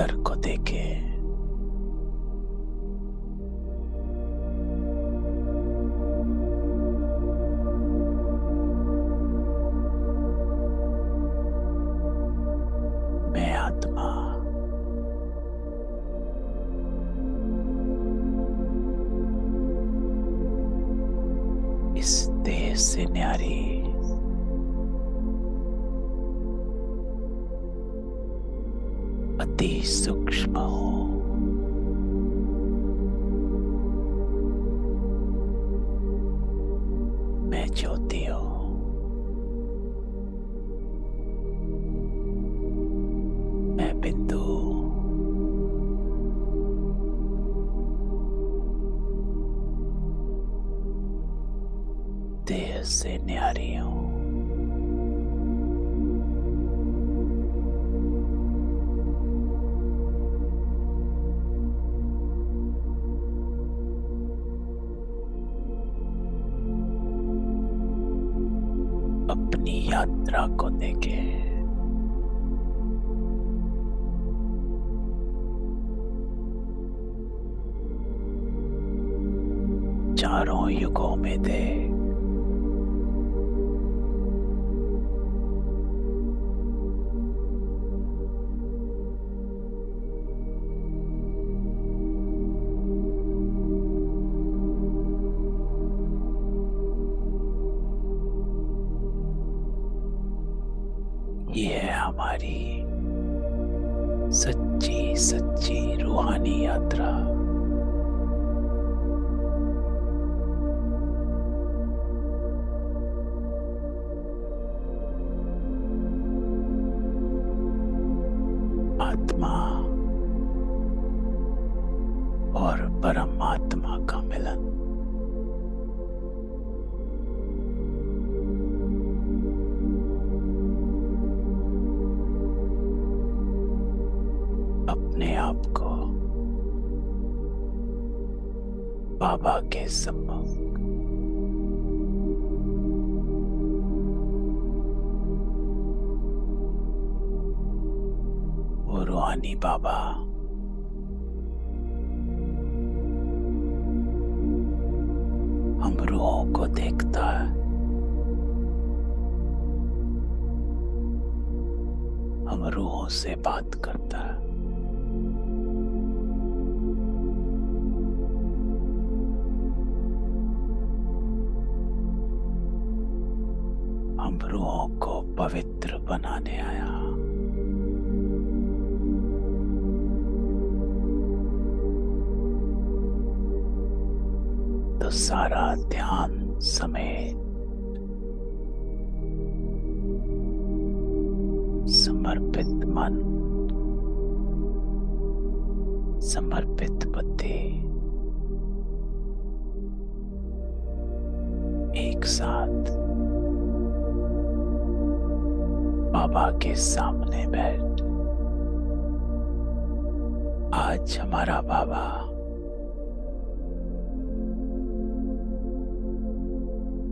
अंदर को देखे। मैं आत्मा इस देह से न्यारी अति सूक्ष्म हूँ। मैं ज्योति हूँ। मैं बिंदु हूँ। देह से न्यारी हूँ। अपनी यात्रा को देखे। चारों युगों में थे। ये है हमारी सच्ची सच्ची रूहानी यात्रा। आत्मा और परमात्मा का मिलन। अपने आप को बाबा के सम्मुख वो रूहानी बाबा हम रूहों को देखता है। हम रूहों से बात करता है। हम रूहों को पवित्र बनाने आया। तो सारा ध्यान समेत समर्पित मन, समर्पित बुद्धि एक साथ बाबा के सामने बैठ। आज हमारा बाबा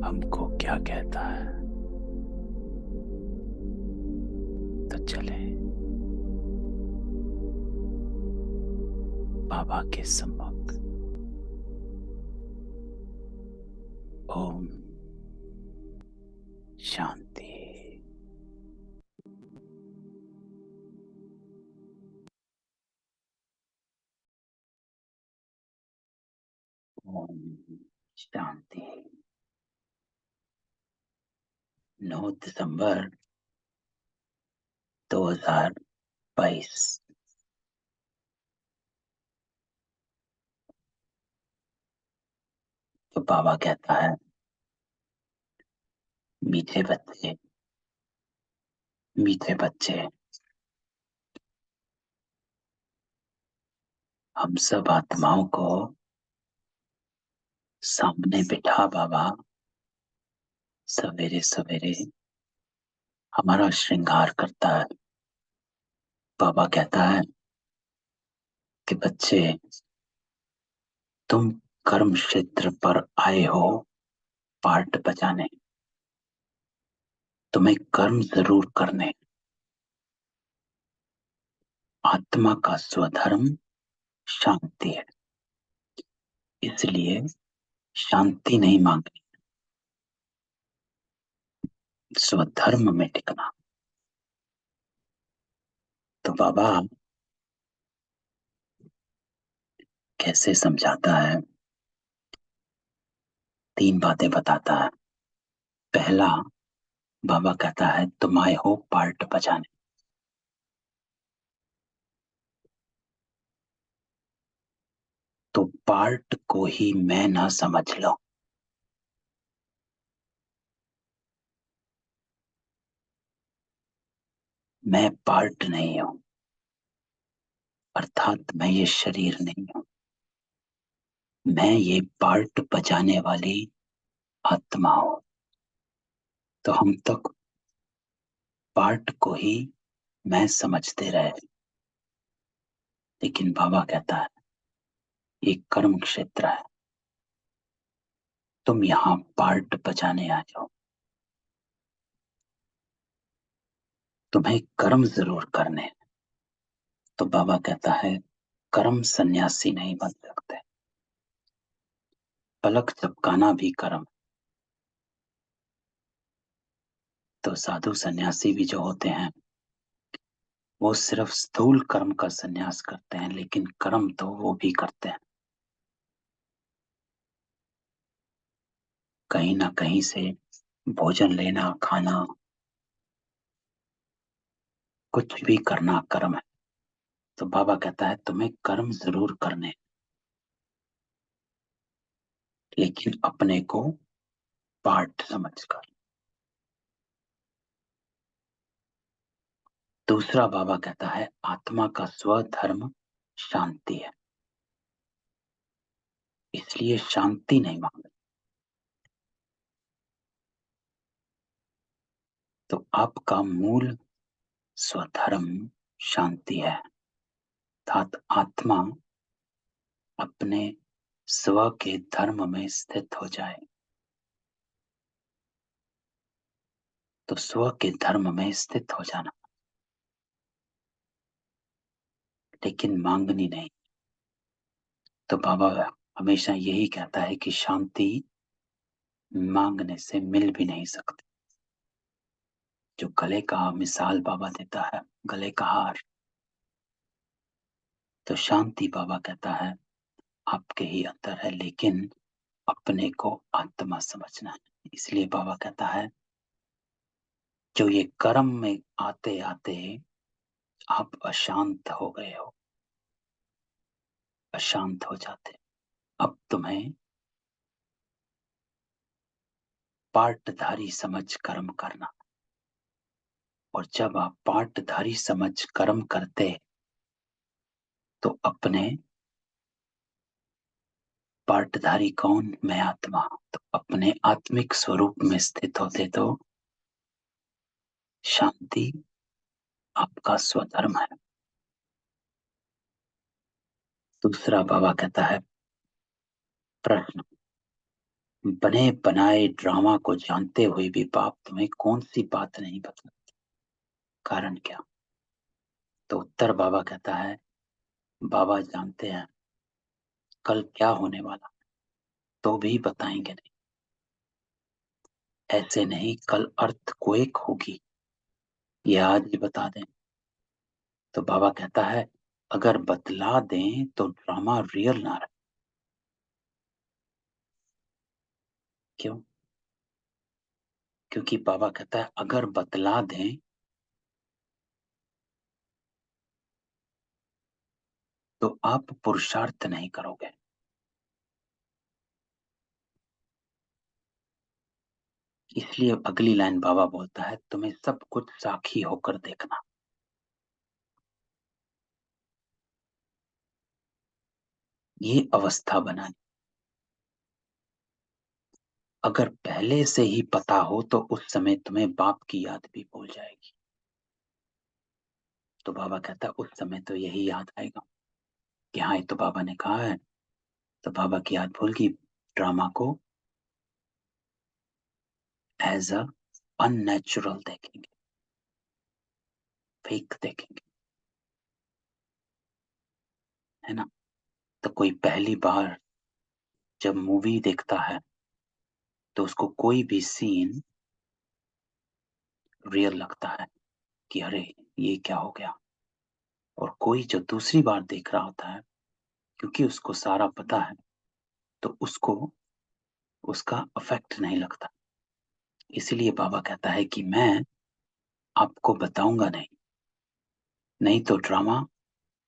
हमको क्या कहता है, तो चले बाबा के सम्मुख। ओम शांति। ओम शांति। 9 दिसंबर 2022। तो बाबा कहता है, मीठे बच्चे, मीठे बच्चे, हम सब आत्माओं को सामने बिठा बाबा सवेरे सवेरे हमारा श्रृंगार करता है। बाबा कहता है कि बच्चे, तुम कर्म क्षेत्र पर आए हो पार्ट बजाने। तुम्हें कर्म जरूर करने। आत्मा का स्वधर्म शांति है, इसलिए शांति नहीं मांगनी, स्वधर्म में टिकना। तो बाबा कैसे समझाता है, 3 बातें बताता है। पहला, बाबा कहता है तुम आए हो पार्ट बजाने, तो पार्ट को ही मैं ना समझ लो। मैं पार्ट नहीं हूं, अर्थात मैं ये शरीर नहीं हूं, मैं ये पार्ट बजाने वाली आत्मा हूं। तो हम तक पार्ट को ही मैं समझते रहे, लेकिन बाबा कहता है ये कर्म क्षेत्र है, तुम यहां पार्ट बजाने आए हो, तुम्हें कर्म जरूर करने हैं। तो बाबा कहता है कर्म सन्यासी नहीं बन सकते, पलक झपकाना भी कर्म। तो साधु सन्यासी भी जो होते हैं वो सिर्फ स्थूल कर्म का सन्यास करते हैं, लेकिन कर्म तो वो भी करते हैं। कहीं ना कहीं से भोजन लेना, खाना, कुछ भी करना कर्म है। तो बाबा कहता है तुम्हें कर्म जरूर करने, लेकिन अपने को पार्ट समझकर। दूसरा बाबा कहता है आत्मा का स्वधर्म शांति है, इसलिए शांति नहीं मांगते। तो आपका मूल स्वधर्म शांति है, अर्थात आत्मा अपने स्व के धर्म में स्थित हो जाए। तो स्व के धर्म में स्थित हो जाना, लेकिन मांगनी नहीं। तो बाबा हमेशा यही कहता है कि शांति मांगने से मिल भी नहीं सकती। जो गले का मिसाल बाबा देता है, गले का हार, तो शांति बाबा कहता है आपके ही अंदर है, लेकिन अपने को आत्मा समझना है। इसलिए बाबा कहता है जो ये कर्म में आते आते आप अशांत हो गए हो, अशांत हो जाते, अब तुम्हें पार्टधारी समझ कर्म करना। और जब आप पार्टधारी समझ कर्म करते तो अपने पार्टधारी कौन? मैं आत्मा। तो अपने आत्मिक स्वरूप में स्थित होते तो शांति आपका स्वधर्म है। दूसरा बाबा कहता है प्रश्न, बने बनाए ड्रामा को जानते हुए भी बाप तुम्हें कौन सी बात नहीं बता, कारण क्या? तो उत्तर बाबा कहता है बाबा जानते हैं कल क्या होने वाला, तो भी बताएंगे नहीं। ऐसे नहीं कल अर्थक्वेक होगी, ये आज ही बता दें। तो बाबा कहता है अगर बतला दें तो ड्रामा रियल ना रहे। क्यों? क्योंकि बाबा कहता है अगर बतला दें तो आप पुरुषार्थ नहीं करोगे। इसलिए अगली लाइन बाबा बोलता है तुम्हें सब कुछ साक्षी होकर देखना। ये अवस्था बनानी, अगर पहले से ही पता हो तो उस समय तुम्हें बाप की याद भी भूल जाएगी। तो बाबा कहता है उस समय तो यही याद आएगा कि हाँ ये तो बाबा ने कहा है, तो बाबा की याद भूल गई। ड्रामा को एज अ अननेचुरल देखेंगे, फेक देखेंगे। है ना। तो कोई पहली बार जब मूवी देखता है तो उसको कोई भी सीन रियल लगता है कि अरे ये क्या हो गया। और कोई जो दूसरी बार देख रहा होता है, क्योंकि उसको सारा पता है, तो उसको उसका अफेक्ट नहीं लगता। इसलिए बाबा कहता है कि मैं आपको बताऊंगा नहीं, नहीं तो ड्रामा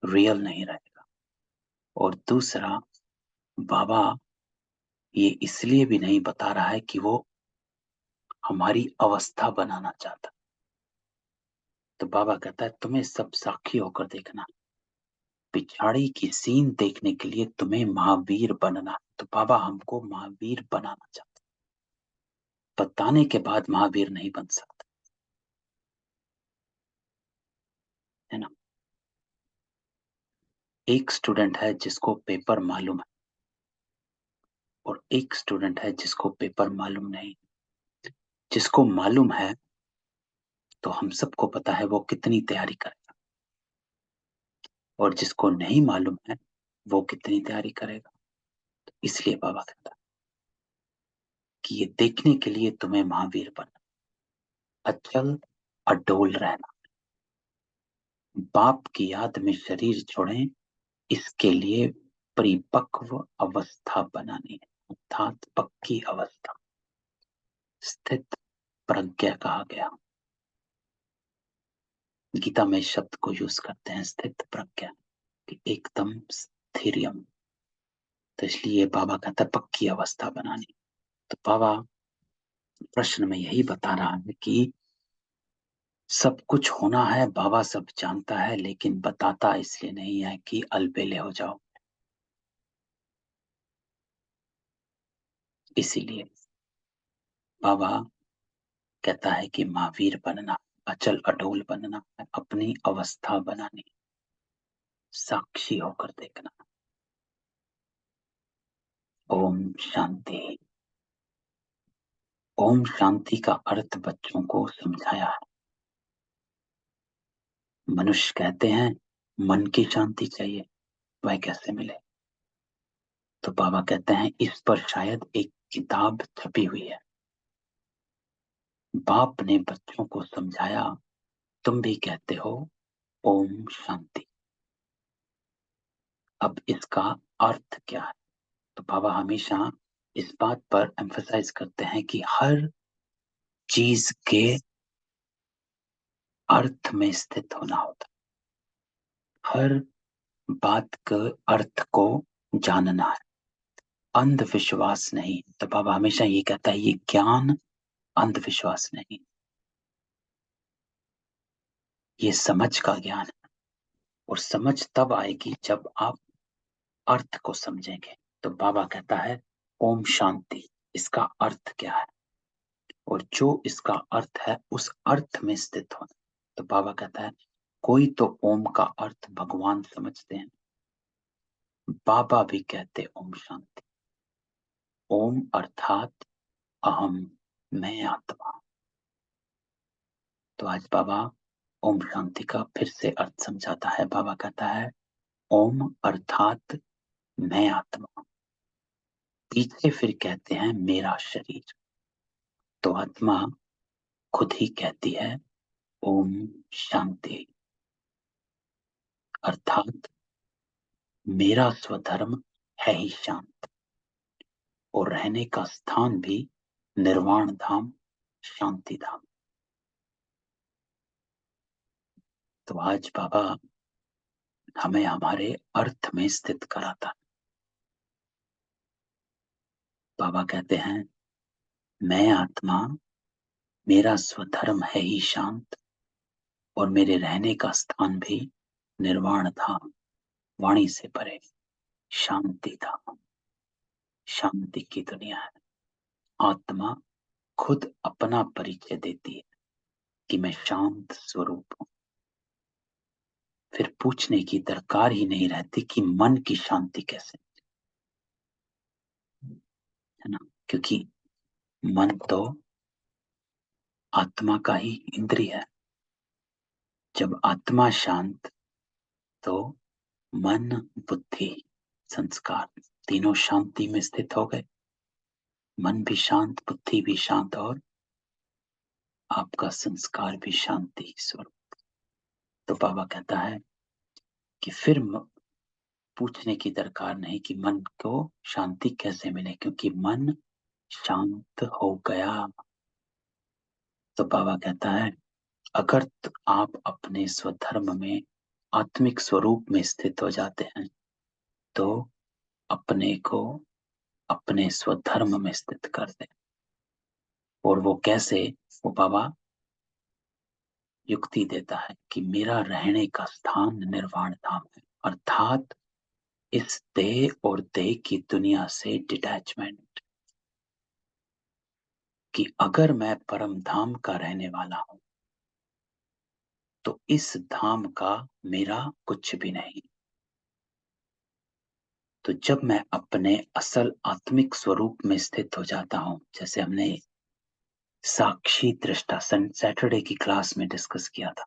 रियल नहीं रहेगा। और दूसरा, बाबा ये इसलिए भी नहीं बता रहा है कि वो हमारी अवस्था बनाना चाहता। तो बाबा कहता है तुम्हें सब साक्षी होकर देखना, पिछाड़ी की सीन देखने के लिए तुम्हें महावीर बनना। तो बाबा हमको महावीर बनाना चाहते, बताने के बाद महावीर नहीं बन सकता, है ना। एक स्टूडेंट है जिसको पेपर मालूम है, और एक स्टूडेंट है जिसको पेपर मालूम नहीं। जिसको मालूम है तो हम सबको पता है वो कितनी तैयारी करेगा, और जिसको नहीं मालूम है वो कितनी तैयारी करेगा। तो इसलिए बाबा कहता है कि ये देखने के लिए तुम्हें महावीर बनना, अचल अडोल रहना, बाप की याद में शरीर छोड़ें, इसके लिए परिपक्व अवस्था बनानी है, अर्थात पक्की अवस्था। स्थित प्रज्ञा कहा गया, गीता में शब्द को यूज करते हैं स्थित प्रज्ञा, कि एकदम स्थिरियम। तो इसलिए बाबा कहता है पक्की अवस्था बनानी। तो बाबा प्रश्न में यही बता रहा है कि सब कुछ होना है, बाबा सब जानता है, लेकिन बताता इसलिए नहीं है कि अलबेले हो जाओ। इसीलिए बाबा कहता है कि महावीर बनना, अचल अडोल बनना है, अपनी अवस्था बनानी, साक्षी होकर देखना। ओम शांति। ओम शांति का अर्थ बच्चों को समझाया है। मनुष्य कहते हैं मन की शांति चाहिए, वह कैसे मिले। तो बाबा कहते हैं इस पर शायद एक किताब छपी हुई है। बाप ने बच्चों को समझाया, तुम भी कहते हो ओम शांति। अब इसका अर्थ क्या है। तो बाबा हमेशा इस बात पर एम्फसाइज करते हैं कि हर चीज के अर्थ में स्थित होना होता है, हर बात के अर्थ को जानना है, अंधविश्वास नहीं। तो बाबा हमेशा ये कहता है ये ज्ञान अंधविश्वास नहीं, ये समझ का ज्ञान है। और समझ तब आएगी जब आप अर्थ को समझेंगे। तो बाबा कहता है ओम शांति, इसका अर्थ क्या है, और जो इसका अर्थ है उस अर्थ में स्थित होना। तो बाबा कहता है कोई तो ओम का अर्थ भगवान समझते हैं, बाबा भी कहते ओम शांति। ओम अर्थात अहम, मैं आत्मा। तो आज बाबा ओम शांति का फिर से अर्थ समझाता है। बाबा कहता है ओम अर्थात मैं आत्मा, पीछे फिर कहते हैं मेरा शरीर। तो आत्मा खुद ही कहती है ओम शांति, अर्थात मेरा स्वधर्म है ही शांत, और रहने का स्थान भी निर्वाण धाम, शांति धाम। तो आज बाबा हमें हमारे अर्थ में स्थित कराता। बाबा कहते हैं मैं आत्मा, मेरा स्वधर्म है ही शांत, और मेरे रहने का स्थान भी निर्वाण धाम, वाणी से परे, शांति धाम, शांति की दुनिया है। आत्मा खुद अपना परिचय देती है कि मैं शांत स्वरूप हूं। फिर पूछने की दरकार ही नहीं रहती कि मन की शांति कैसे, है ना। क्योंकि मन तो आत्मा का ही इंद्रिय है। जब आत्मा शांत, तो मन, बुद्धि, संस्कार तीनों शांति में स्थित हो गए। मन भी शांत, बुद्धि भी शांत और आपका संस्कार भी शांति स्वरूप। तो बाबा कहता है कि फिर पूछने की दरकार नहीं कि मन को शांति कैसे मिले, क्योंकि मन शांत हो गया। तो बाबा कहता है अगर आप अपने स्वधर्म में आत्मिक स्वरूप में स्थित हो जाते हैं तो अपने को अपने स्वधर्म में स्थित कर दे। और वो कैसे? वो बाबा युक्ति देता है कि मेरा रहने का स्थान निर्वाण धाम है, अर्थात इस देह और देह की दुनिया से डिटैचमेंट, कि अगर मैं परम धाम का रहने वाला हूं तो इस धाम का मेरा कुछ भी नहीं। तो जब मैं अपने असल आत्मिक स्वरूप में स्थित हो जाता हूं, जैसे हमने साक्षी दृष्टा सैटरडे की क्लास में डिस्कस किया था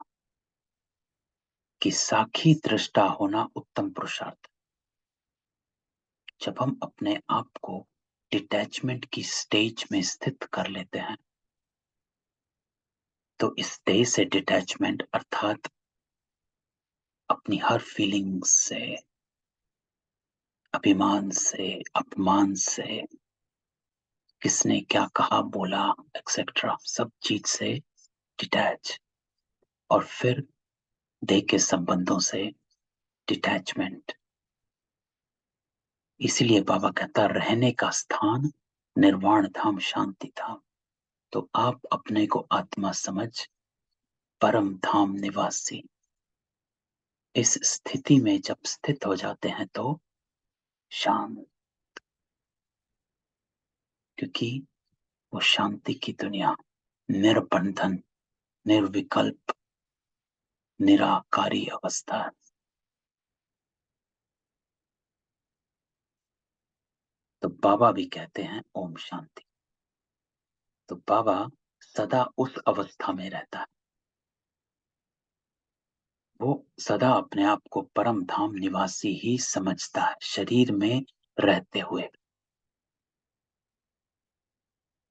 कि साक्षी दृष्टा होना उत्तम पुरुषार्थ। जब हम अपने आप को डिटैचमेंट की स्टेज में स्थित कर लेते हैं तो इस स्टेज से डिटैचमेंट अर्थात अपनी हर फीलिंग से, अभिमान से, अपमान से, किसने क्या कहा बोला एक्सेट्रा, सब चीज से डिटैच, और फिर देह के संबंधों से डिटैचमेंट। इसलिए बाबा कहता रहने का स्थान निर्वाण धाम, शांति धाम। तो आप अपने को आत्मा समझ परम धाम निवासी इस स्थिति में जब स्थित हो जाते हैं तो शांत, क्योंकि वो शांति की दुनिया, निर्बंधन, निर्विकल्प, निराकारी अवस्था है। तो बाबा भी कहते हैं ओम शांति। तो बाबा सदा उस अवस्था में रहता है, वो सदा अपने आप को परम धाम निवासी ही समझता है शरीर में रहते हुए।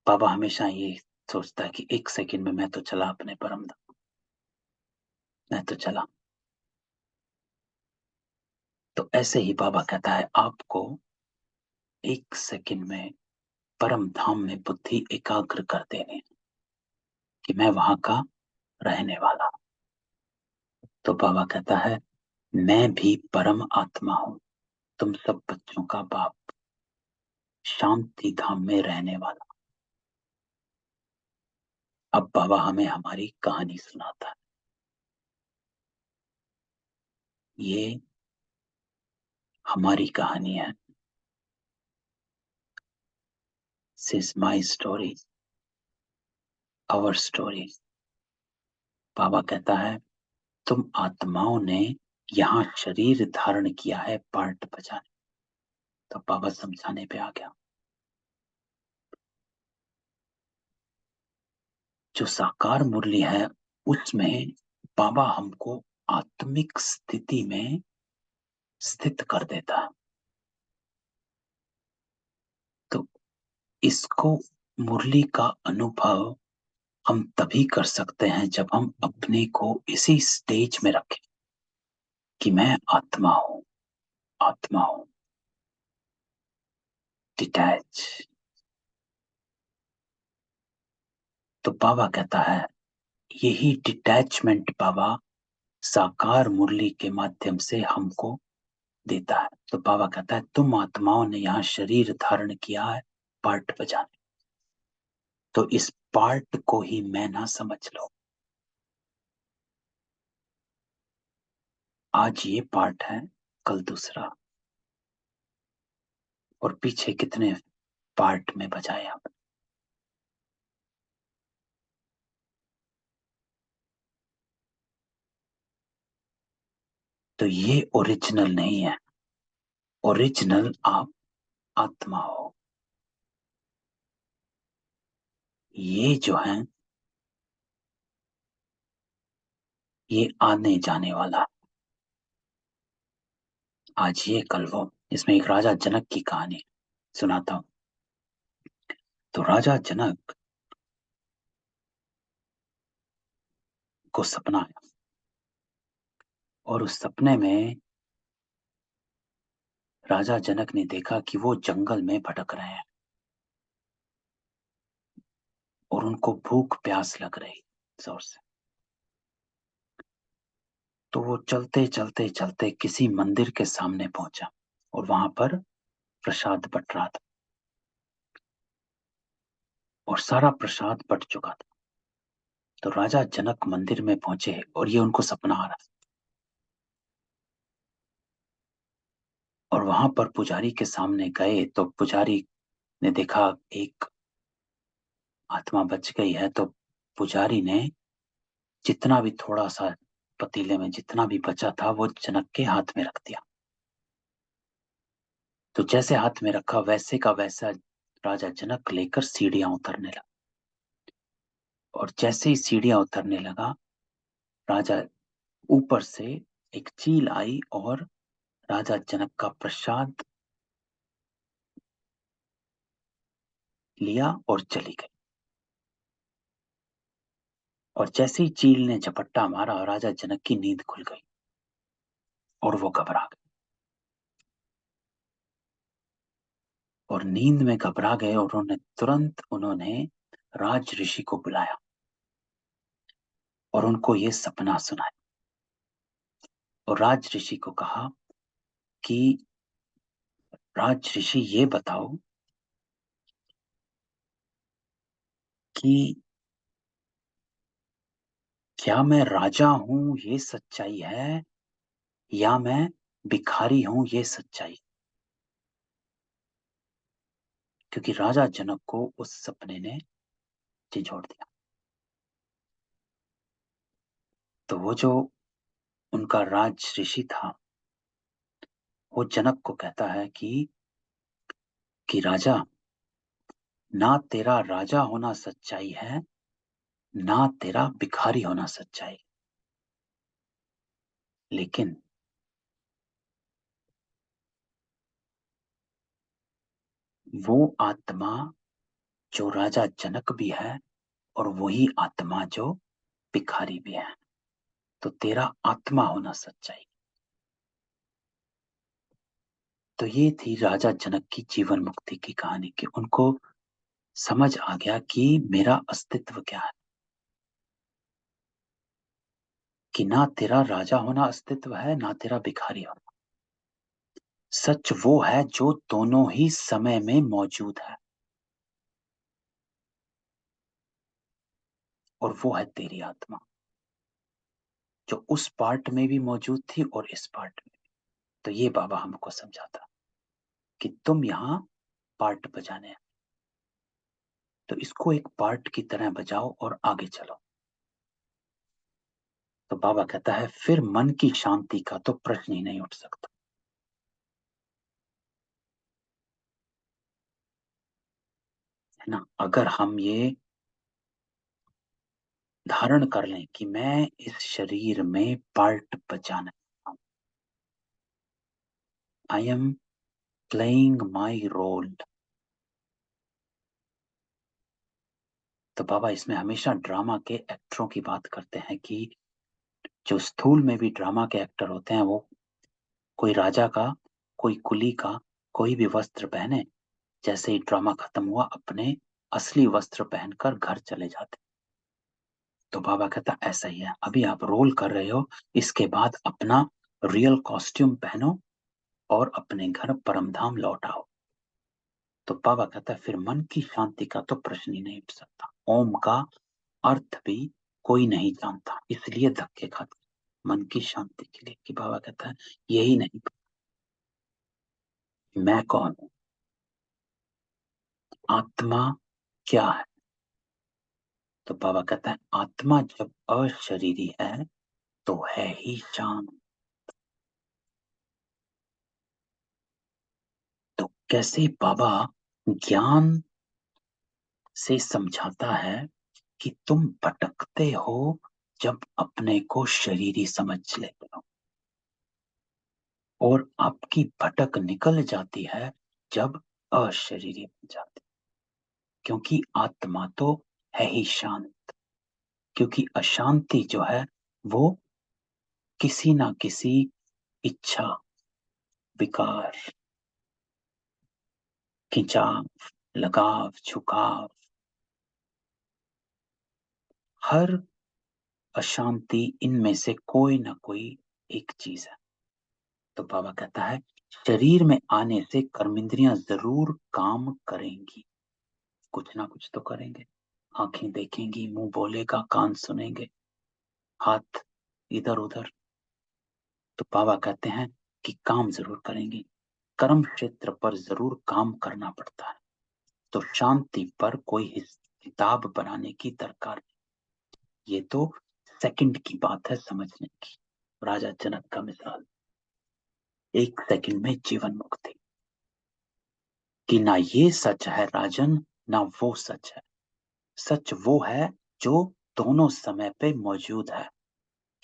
बाबा हमेशा ये सोचता है कि एक सेकंड में मैं तो चला अपने परम धाम, मैं तो चला। तो ऐसे ही बाबा कहता है आपको एक सेकंड में परम धाम में बुद्धि एकाग्र कर देनी कि मैं वहां का रहने वाला। तो बाबा कहता है मैं भी परम आत्मा हूं, तुम सब बच्चों का बाप, शांति धाम में रहने वाला। अब बाबा हमें हमारी कहानी सुनाता है। ये हमारी कहानी है, this is my story, our story. बाबा कहता है तुम आत्माओं ने यहाँ शरीर धारण किया है पार्ट बजाने। तो बाबा समझाने पे आ गया। जो साकार मुरली है उसमें बाबा हमको आत्मिक स्थिति में स्थित कर देता है। तो इसको, मुरली का अनुभव हम तभी कर सकते हैं जब हम अपने को इसी स्टेज में रखें कि मैं आत्मा हूं, आत्मा हूं, डिटैच। तो बाबा कहता है यही डिटैचमेंट बाबा साकार मुरली के माध्यम से हमको देता है। तो बाबा कहता है तुम आत्माओं ने यहाँ शरीर धारण किया है पार्ट बजाने, तो इस पार्ट को ही मैं ना समझ लो। आज ये पार्ट है, कल दूसरा, और पीछे कितने पार्ट में बजाए आप। तो ये ओरिजिनल नहीं है, ओरिजिनल आप आत्मा हो। ये जो है ये आने जाने वाला। आज ये कल वो। इसमें एक राजा जनक की कहानी सुनाता हूँ। तो राजा जनक को सपना आया और उस सपने में राजा जनक ने देखा कि वो जंगल में भटक रहे हैं और उनको भूख प्यास लग रही जोर से। तो वो चलते चलते चलते किसी मंदिर के सामने पहुंचा और वहां पर प्रसाद बट रहा था और सारा प्रसाद बट चुका था। तो राजा जनक मंदिर में पहुंचे और ये उनको सपना आ रहा था। और वहां पर पुजारी के सामने गए तो पुजारी ने देखा एक आत्मा बच गई है। तो पुजारी ने जितना भी थोड़ा सा पतीले में जितना भी बचा था वो जनक के हाथ में रख दिया। तो जैसे हाथ में रखा वैसे का वैसा राजा जनक लेकर सीढ़ियां उतरने लगा। और जैसे ही सीढ़ियां उतरने लगा राजा ऊपर से एक चील आई और राजा जनक का प्रसाद लिया और चली गई। और जैसे ही चील ने झपट्टा मारा राजा जनक की नींद खुल गई और वो घबरा गए। और नींद में घबरा गए और उन्होंने राज ऋषि को बुलाया और उनको ये सपना सुनाया। और राज ऋषि को कहा कि राज ऋषि ये बताओ कि क्या मैं राजा हूं ये सच्चाई है या मैं भिखारी हूं ये सच्चाई। क्योंकि राजा जनक को उस सपने ने झिझोड़ दिया। तो वो जो उनका राज ऋषि था वो जनक को कहता है कि राजा, ना तेरा राजा होना सच्चाई है ना तेरा भिखारी होना सच्चाई। लेकिन वो आत्मा जो राजा जनक भी है और वही आत्मा जो भिखारी भी है। तो तेरा आत्मा होना सच्चाई। तो ये थी राजा जनक की जीवन मुक्ति की कहानी कि उनको समझ आ गया कि मेरा अस्तित्व क्या है। कि ना तेरा राजा होना अस्तित्व है ना तेरा भिखारी होना। सच वो है जो दोनों ही समय में मौजूद है और वो है तेरी आत्मा जो उस पार्ट में भी मौजूद थी और इस पार्ट में। तो ये बाबा हमको समझाता कि तुम यहाँ पार्ट बजाने हैं तो इसको एक पार्ट की तरह बजाओ और आगे चलो। तो बाबा कहता है फिर मन की शांति का तो प्रश्न ही नहीं उठ सकता। है ना। अगर हम ये धारण कर लें कि मैं इस शरीर में पार्ट बजाना, I am playing my role. तो बाबा इसमें हमेशा ड्रामा के एक्टरों की बात करते हैं कि जो स्थूल में भी ड्रामा के एक्टर होते हैं वो कोई राजा का कोई कुली का कोई भी वस्त्र पहने, जैसे ही ड्रामा खत्म हुआ अपने असली वस्त्र पहनकर घर चले जाते। तो बाबा कहता ऐसा ही है, अभी आप रोल कर रहे हो, इसके बाद अपना रियल कॉस्ट्यूम पहनो और अपने घर परमधाम लौट आओ। तो बाबा कहता है फिर मन की शांति का तो प्रश्न ही नहीं उठ सकता। ओम का अर्थ भी कोई नहीं जानता इसलिए धक्के खाते मन की शांति के लिए। कि बाबा कहता है यही नहीं मैं कौन हूं, आत्मा क्या है। तो बाबा कहता है आत्मा जब अशरीरी है तो है ही शांत। तो कैसे बाबा ज्ञान से समझाता है कि तुम भटकते हो जब अपने को शरीरी समझ लेते हो। और आपकी भटक निकल जाती है जब अशरीरी बन जाती, क्योंकि आत्मा तो है ही शांत। क्योंकि अशांति जो है वो किसी ना किसी इच्छा, विकार, खिंचाव, लगाव, झुकाव, हर अशांति इनमें से कोई ना कोई एक चीज है। तो बाबा कहता है शरीर में आने से कर्मेंद्रियां जरूर काम करेंगी, कुछ ना कुछ तो करेंगे। आंखें देखेंगी, मुंह बोलेगा, कान सुनेंगे, हाथ इधर उधर। तो बाबा कहते हैं कि काम जरूर करेंगी, कर्म क्षेत्र पर जरूर काम करना पड़ता है। तो शांति पर कोई हिसाब बनाने की दरकार नहीं। ये तो सेकंड की बात है समझने की। राजा जनक का मिसाल, 1 सेकंड में जीवन मुक्ति। कि ना ये सच है राजन, ना वो सच है। सच वो है जो दोनों समय पे मौजूद है।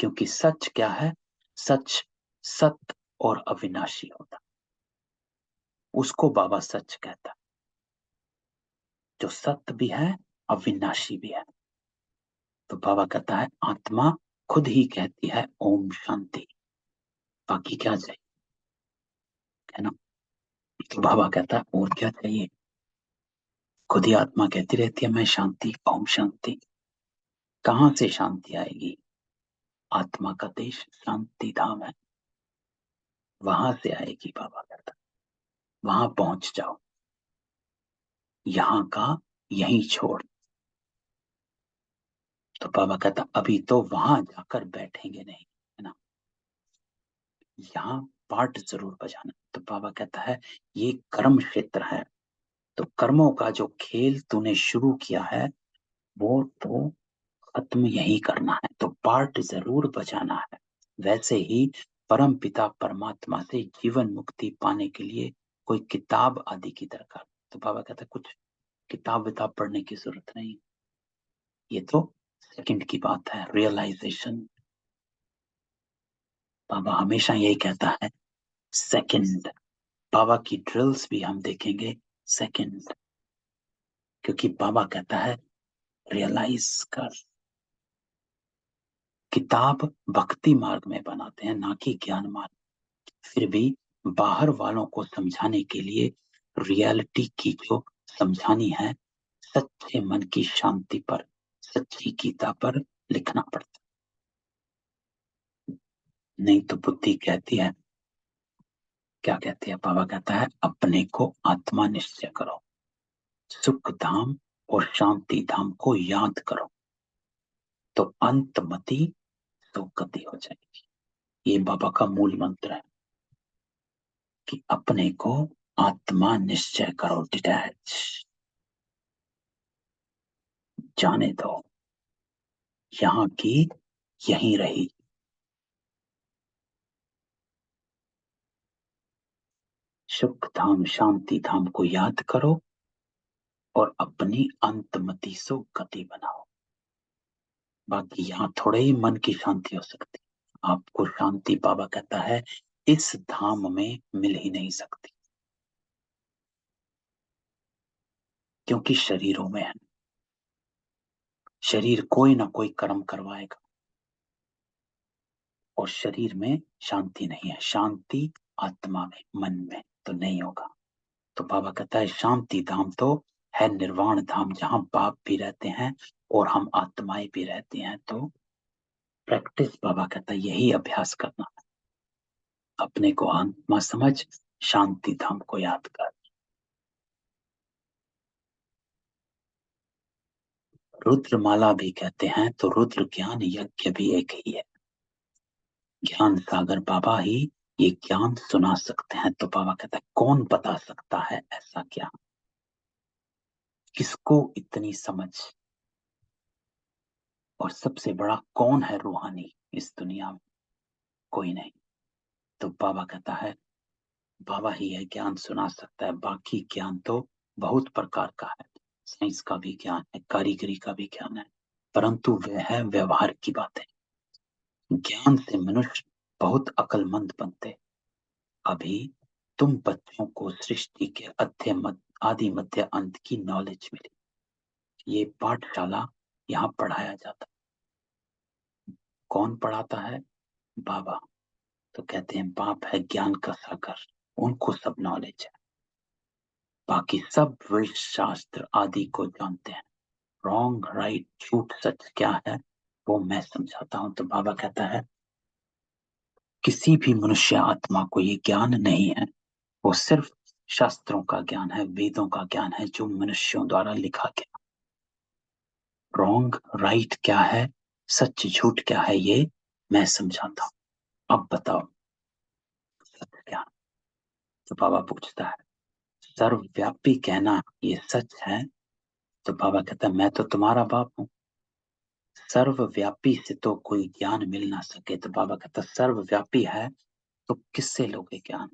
क्योंकि सच क्या है? सच सत्य और अविनाशी होता, उसको बाबा सच कहता, जो सत्य भी है अविनाशी भी है। तो बाबा कहता है आत्मा खुद ही कहती है ओम शांति, बाकी क्या चाहिए, है ना। तो बाबा कहता है और क्या चाहिए, खुद ही आत्मा कहती रहती है मैं शांति, ओम शांति। कहां से शांति आएगी? आत्मा का देश शांति धाम है, वहां से आएगी। बाबा कहता वहां पहुंच जाओ, यहां का यहीं छोड़। तो बाबा कहता अभी तो वहां जाकर बैठेंगे नहीं, है ना, यहाँ पार्ट जरूर बजाना। तो बाबा कहता है ये कर्म क्षेत्र है, तो कर्मों का जो खेल तूने शुरू किया है वो तो खत्म यही करना है, तो पार्ट जरूर बजाना है। वैसे ही परम पिता परमात्मा से जीवन मुक्ति पाने के लिए कोई किताब आदि की दरकार। तो बाबा कहता है कुछ किताब विताब पढ़ने की जरूरत नहीं, ये तो सेकंड की बात है, रियलाइजेशन। बाबा हमेशा यही कहता है सेकंड। बाबा की ड्रिल्स भी हम देखेंगे सेकंड, क्योंकि बाबा कहता है रियलाइज कर। किताब भक्ति मार्ग में बनाते हैं, ना कि ज्ञान मार्ग। फिर भी बाहर वालों को समझाने के लिए रियलिटी की जो समझानी है, सच्चे मन की शांति पर, सच्ची गीता पर लिखना पड़ता। नहीं तो बुद्धि कहती है, क्या कहती है? बाबा कहता है अपने को आत्मा निश्चय करो, सुख धाम और शांति धाम को याद करो, तो अंतमति तो गति हो जाएगी। ये बाबा का मूल मंत्र है कि अपने को आत्मा निश्चय करो, डिटैच, जाने दो, यहाँ की यहीं रही। सुख धाम शांति धाम को याद करो और अपनी अंतमति सो गति बनाओ। बाकी यहाँ थोड़े ही मन की शांति हो सकती, आपको शांति बाबा कहता है इस धाम में मिल ही नहीं सकती, क्योंकि शरीरों में है। शरीर कोई ना कोई कर्म करवाएगा और शरीर में शांति नहीं है। शांति आत्मा में, मन में तो नहीं होगा। तो बाबा कहता है शांति धाम तो है निर्वाण धाम, जहां बाप भी रहते हैं और हम आत्माएं भी रहती हैं। तो प्रैक्टिस बाबा कहता है यही अभ्यास करना है, अपने को आत्मा समझ, शांति धाम को याद कर। रुद्रमाला भी कहते हैं, तो रुद्र ज्ञान यज्ञ भी एक ही है। ज्ञान सागर बाबा ही ये ज्ञान सुना सकते हैं। तो बाबा कहता है कौन बता सकता है ऐसा ज्ञान, किसको इतनी समझ, और सबसे बड़ा कौन है रूहानी इस दुनिया में? कोई नहीं। तो बाबा कहता है बाबा ही है ज्ञान सुना सकता है, बाकी ज्ञान तो बहुत प्रकार का है। साइंस का भी ज्ञान है, कारीगरी का भी ज्ञान है, परंतु वह है व्यवहार की बातें। ज्ञान से मनुष्य बहुत अक्लमंद बनते, अभी तुम बच्चों को सृष्टि के आदि मध्य अंत की नॉलेज मिली। ये पाठशाला यहाँ पढ़ाया जाता। कौन पढ़ाता है? बाबा। तो कहते हैं बाप है ज्ञान का सागर, उनको सब नॉलेज है, बाकी सब वेद शास्त्र आदि को जानते हैं। रॉन्ग राइट झूठ सच क्या है वो मैं समझाता हूं। तो बाबा कहता है किसी भी मनुष्य आत्मा को ये ज्ञान नहीं है, वो सिर्फ शास्त्रों का ज्ञान है, वेदों का ज्ञान है जो मनुष्यों द्वारा लिखा गया। रॉन्ग राइट क्या है, सच झूठ क्या है, ये मैं समझाता हूं। अब बताओ सत्य क्या? तो बाबा पूछता है सर्वव्यापी कहना ये सच है? तो बाबा कहता है मैं तो तुम्हारा बाप हूं, सर्वव्यापी से तो कोई ज्ञान मिल ना सके। तो बाबा कहता सर्वव्यापी है तो किससे लोगे ज्ञान?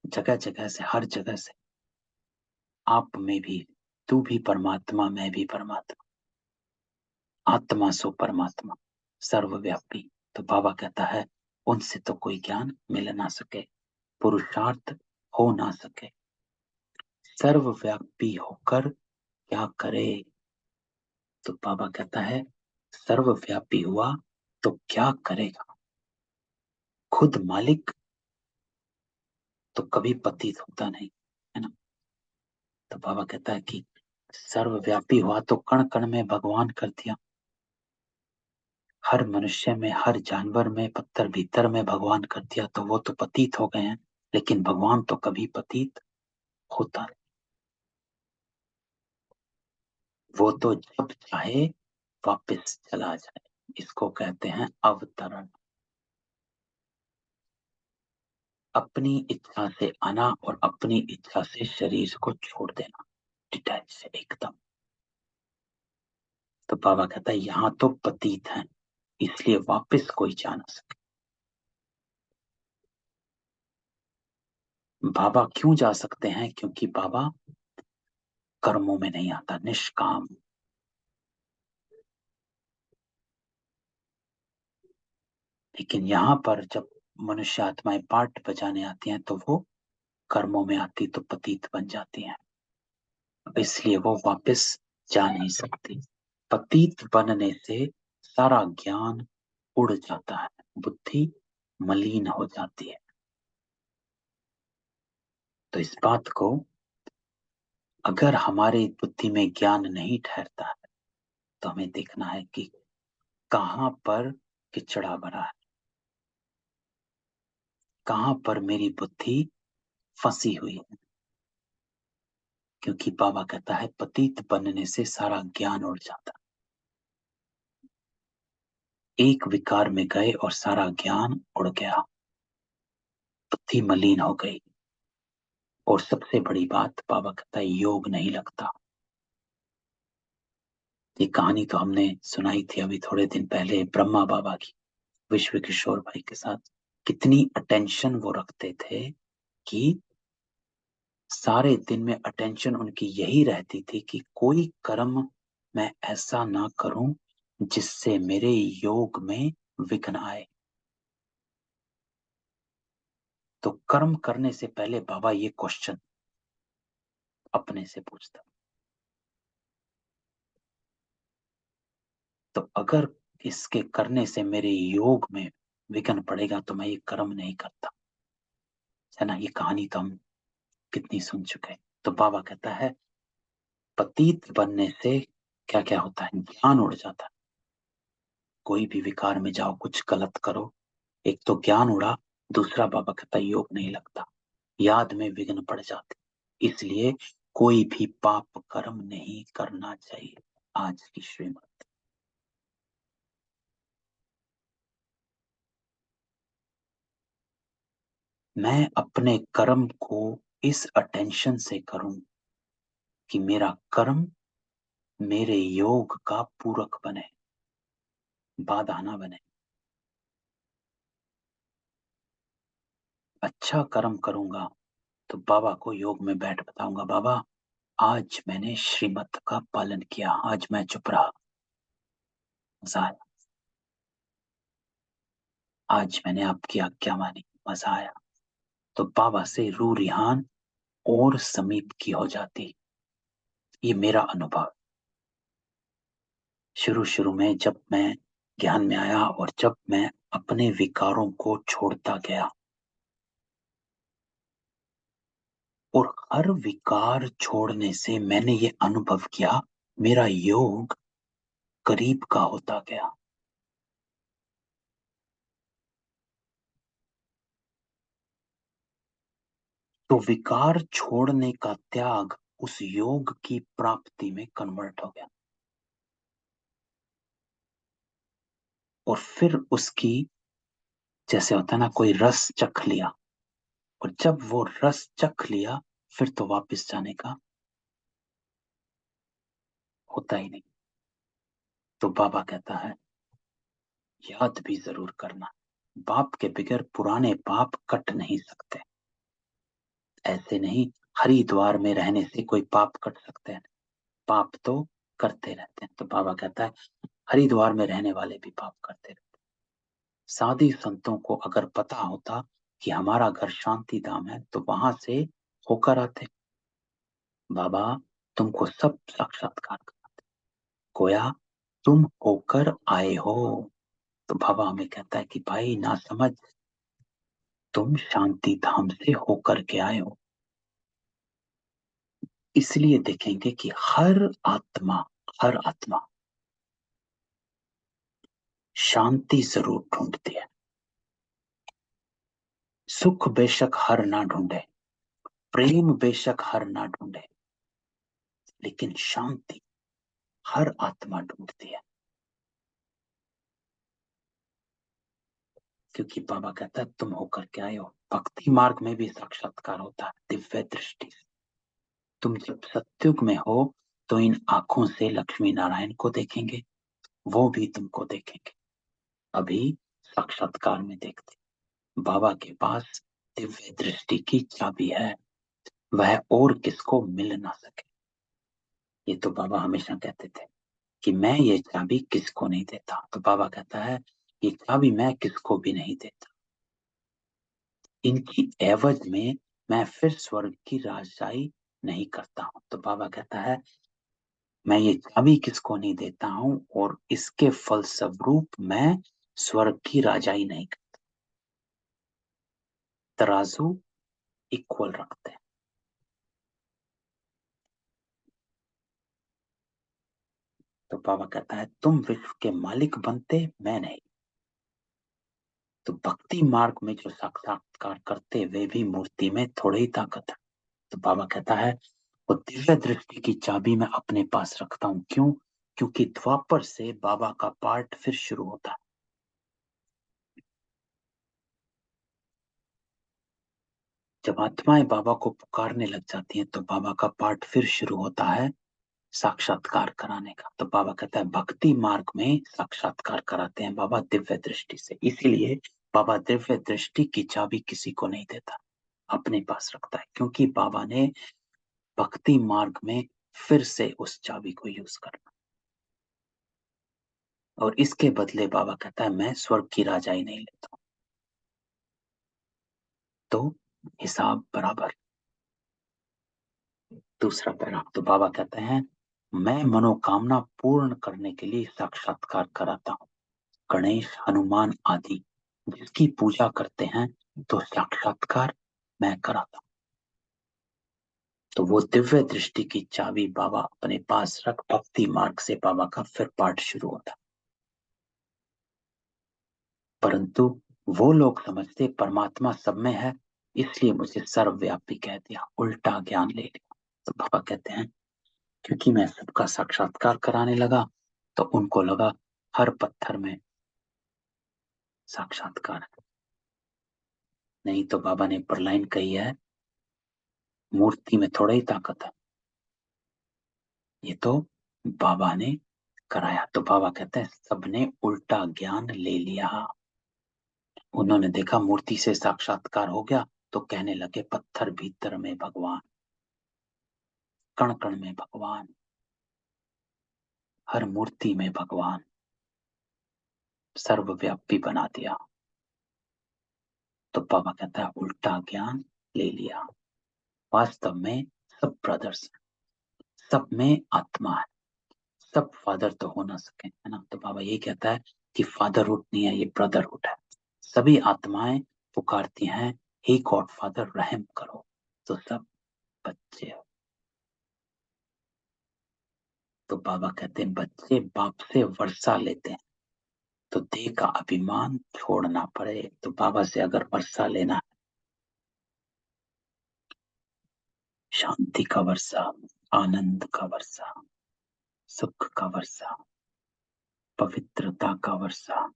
जगह जगह से, हर जगह से। आप में भी, तू भी परमात्मा, मैं भी परमात्मा, आत्मा सो परमात्मा, सर्वव्यापी। तो बाबा कहता है उनसे तो कोई ज्ञान मिल ना सके, पुरुषार्थ हो ना सके। सर्वव्यापी होकर क्या करे? तो बाबा कहता है सर्वव्यापी हुआ तो क्या करेगा? खुद मालिक तो कभी पतित होता नहीं, है ना? तो बाबा कहता है कि सर्वव्यापी हुआ तो कण कण में भगवान कर दिया, हर मनुष्य में, हर जानवर में, पत्थर भीतर में भगवान कर दिया, तो वो तो पतित हो गए हैं, लेकिन भगवान तो कभी पतित होता नहीं। वो तो जब चाहे वापस चला जाए, इसको कहते हैं अवतरण। अपनी इच्छा से आना और अपनी इच्छा से शरीर को छोड़ देना, डिटैच से एकदम। तो बाबा कहता है यहाँ तो पतित है, इसलिए वापस कोई जा ना सके। बाबा क्यों जा सकते हैं? क्योंकि बाबा कर्मों में नहीं आता, निष्काम। लेकिन यहाँ पर जब मनुष्य आत्माएं पाठ बजाने आती हैं तो वो कर्मों में आती, तो पतित बन जाती हैं, इसलिए वो वापस जा नहीं सकती। पतित बनने से सारा ज्ञान उड़ जाता है, बुद्धि मलिन हो जाती है। तो इस बात को, अगर हमारी बुद्धि में ज्ञान नहीं ठहरता है तो हमें देखना है कि कहाँ पर किचड़ा भरा है, कहाँ पर मेरी बुद्धि फंसी हुई है। क्योंकि बाबा कहता है पतित बनने से सारा ज्ञान उड़ जाता, एक विकार में गए और सारा ज्ञान उड़ गया, बुद्धि मलिन हो गई। और सबसे बड़ी बात, बाबा कहता है योग नहीं लगता। ये कहानी तो हमने सुनाई थी अभी थोड़े दिन पहले ब्रह्मा बाबा की, विश्व किशोर भाई के साथ। कितनी अटेंशन वो रखते थे कि सारे दिन में अटेंशन उनकी यही रहती थी कि कोई कर्म मैं ऐसा ना करूं जिससे मेरे योग में विघ्न आए। तो कर्म करने से पहले बाबा ये क्वेश्चन अपने से पूछता, तो अगर इसके करने से मेरे योग में विघ्न पड़ेगा तो मैं ये कर्म नहीं करता। है ना? ये कहानी तो हम कितनी सुन चुके हैं। तो बाबा कहता है पतित बनने से क्या क्या होता है? ज्ञान उड़ जाता है। कोई भी विकार में जाओ, कुछ गलत करो, एक तो ज्ञान उड़ा, दूसरा बाबा कहता है योग नहीं लगता, याद में विघ्न पड़ जाते। इसलिए कोई भी पाप कर्म नहीं करना चाहिए। आज की श्रीमत। मैं अपने कर्म को इस अटेंशन से करूं कि मेरा कर्म मेरे योग का पूरक बने, बाधा ना बने। अच्छा कर्म करूंगा तो बाबा को योग में बैठ बताऊंगा, बाबा आज मैंने श्रीमत का पालन किया, आज मैं चुप रहा, मजा आया, आज मैंने आपकी आज्ञा मानी, मजा आया। तो बाबा से रूह रिहान और समीप की हो जाती। ये मेरा अनुभव। शुरू शुरू में जब मैं ज्ञान में आया और जब मैं अपने विकारों को छोड़ता गया, और हर विकार छोड़ने से मैंने ये अनुभव किया, मेरा योग करीब का होता गया। तो विकार छोड़ने का त्याग उस योग की प्राप्ति में कन्वर्ट हो गया, और फिर उसकी, जैसे होता है ना, कोई रस चख लिया, और जब वो रस चख लिया फिर तो वापस जाने का होता ही नहीं। तो बाबा कहता है याद भी जरूर करना, बाप के बगैर पुराने पाप कट नहीं सकते। ऐसे नहीं हरिद्वार में रहने से कोई पाप कट सकते हैं, पाप तो करते रहते हैं। तो बाबा कहता है हरिद्वार में रहने वाले भी पाप करते रहते हैं। साधु संतों को अगर पता होता कि हमारा घर शांति धाम है तो वहां से होकर आते। बाबा तुमको सब साक्षात्कार कराते, गोया तुम होकर आए हो। तो बाबा हमें कहता है कि भाई ना समझ, तुम शांति धाम से होकर के आए हो। इसलिए देखेंगे कि हर आत्मा शांति जरूर ढूंढती है। सुख बेशक हर ना ढूंढे, प्रेम बेशक हर ना ढूंढे, लेकिन शांति हर आत्मा ढूंढती है। क्योंकि बाबा कहता है तुम होकर के आए हो। भक्ति मार्ग में भी साक्षात्कार होता है दिव्य दृष्टि से। तुम जब सत्युग में हो तो इन आंखों से लक्ष्मी नारायण को देखेंगे, वो भी तुमको देखेंगे। अभी साक्षात्कार में देखते बाबा के पास दिव्य दृष्टि की चाबी है, वह और किसको मिल ना सके। ये तो बाबा हमेशा कहते थे कि मैं ये चाबी किसको नहीं देता। तो बाबा कहता है ये चाबी मैं किसको भी नहीं देता, इनकी एवज में मैं फिर स्वर्ग की राजशाही नहीं करता हूं। तो बाबा कहता है मैं ये चाबी किसको नहीं देता हूं, और इसके फलस्वरूप मैं स्वर्ग की राजाई नहीं करता। तराजू इक्वल रखते हैं। तो बाबा कहता है तुम विश्व के मालिक बनते, मैं नहीं। तो भक्ति मार्ग में जो साक्षात्कार करते वे भी मूर्ति में थोड़ी ही ताकत है। तो बाबा कहता है वो दिव्य दृष्टि की चाबी मैं अपने पास रखता हूं। क्यों? क्योंकि द्वापर से बाबा का पार्ट फिर शुरू होता है। जब आत्माएं बाबा को पुकारने लग जाती हैं तो बाबा का पार्ट फिर शुरू होता है साक्षात्कार कराने का। तो बाबा कहता है भक्ति मार्ग में साक्षात्कार कराते हैं बाबा दिव्य दृष्टि से। इसीलिए बाबा दिव्य दृष्टि की चाबी किसी को नहीं देता, अपने पास रखता है, क्योंकि बाबा ने भक्ति मार्ग में फिर से उस चाबी को यूज करना। और इसके बदले बाबा कहता है मैं स्वर्ग की राजाई नहीं लेता हूं। तो हिसाब बराबर। दूसरा पैरा, तो बाबा कहते हैं मैं मनोकामना पूर्ण करने के लिए साक्षात्कार कराता हूँ। गणेश हनुमान आदि जिसकी पूजा करते हैं तो साक्षात्कार मैं कराता हूँ। तो वो दिव्य दृष्टि की चाबी बाबा अपने पास रख भक्ति मार्ग से बाबा का फिर पाठ शुरू होता। परंतु वो लोग समझते परमात्मा सब में है, इसलिए मुझे सर्वव्यापी कह दिया, उल्टा ज्ञान ले लिया। तो बाबा कहते हैं क्योंकि मैं सबका साक्षात्कार कराने लगा तो उनको लगा हर पत्थर में साक्षात्कार है। नहीं तो बाबा ने परलाइन कही है मूर्ति में थोड़ा ही ताकत है, ये तो बाबा ने कराया। तो बाबा कहते हैं सबने उल्टा ज्ञान ले लिया। उन्होंने देखा मूर्ति से साक्षात्कार हो गया तो कहने लगे पत्थर भीतर में भगवान, कण कण में भगवान, हर मूर्ति में भगवान, सर्वव्यापी बना दिया। तो बाबा कहता है उल्टा ज्ञान ले लिया। वास्तव में सब ब्रदर्स, सब में आत्मा है, सब फादर तो हो ना सके, है ना। तो बाबा ये कहता है कि फादरहुड नहीं है, ये ब्रदरहुड है। सभी आत्माएं पुकारती हैं, हे गॉड फादर रहम करो। तो सब बच्चे हो। तो बाबा कहते हैं बच्चे बाप से वर्षा लेते हैं, तो देह का अभिमान छोड़ना पड़े। तो बाबा से अगर वर्षा लेना है, शांति का वर्षा, आनंद का वर्षा, सुख का वर्षा, पवित्रता का वर्षा,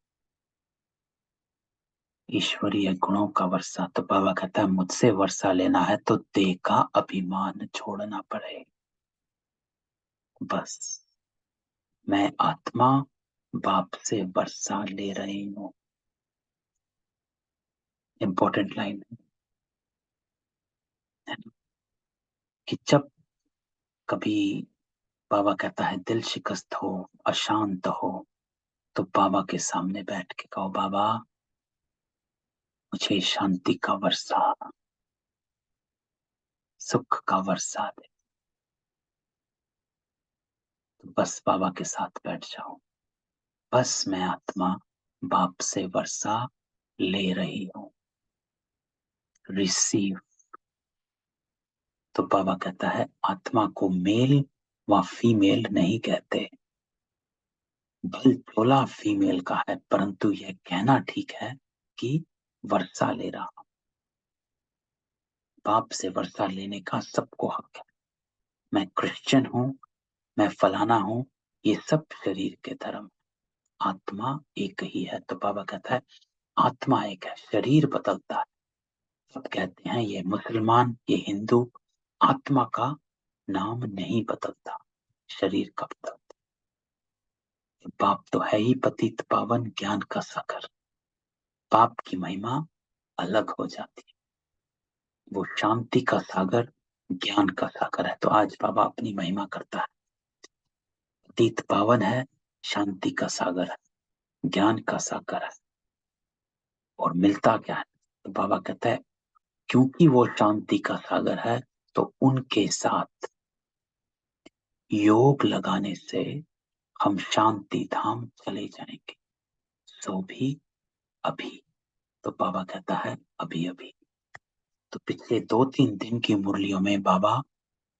ईश्वरीय गुणों का वर्षा, तो बाबा कहता है मुझसे वर्षा लेना है तो देह का अभिमान छोड़ना पड़े। बस मैं आत्मा बाप से वर्षा ले रही हूँ। इंपॉर्टेंट लाइन है ना? कि जब कभी बाबा कहता है दिल शिकस्त हो, अशांत हो, तो बाबा के सामने बैठ के कहो बाबा मुझे शांति का वर्षा, सुख का वर्षा दे। तो बस बाबा के साथ बैठ जाओ। बस मैं आत्मा बाप से वर्षा ले रही हूँ। रिसीव। तो बाबा कहता है आत्मा को मेल व फीमेल नहीं कहते। बल थोड़ा फीमेल का है, परंतु यह कहना ठीक है कि वर्षा ले रहा। बाप से वर्षा लेने का सबको हक है। मैं क्रिश्चियन हूं, मैं फलाना हूं, ये सब शरीर के धर्म। आत्मा एक ही है। तो बाबा कहता है आत्मा एक है, शरीर बदलता है। सब कहते हैं ये मुसलमान, ये हिंदू, आत्मा का नाम नहीं बदलता, शरीर का बदलता। बाप तो है ही पतित पावन ज्ञान का सागर। बाप की महिमा अलग हो जाती है, वो शांति का सागर, ज्ञान का सागर है। तो आज बाबा अपनी महिमा करता है, पतित पावन है, शांति का सागर है, ज्ञान का सागर है। और मिलता क्या है? तो बाबा कहता है क्योंकि वो शांति का सागर है, तो उनके साथ योग लगाने से हम शांति धाम चले जाएंगे। सो भी अभी। तो बाबा कहता है अभी अभी। तो पिछले 2-3 दिन की मुरलियों में बाबा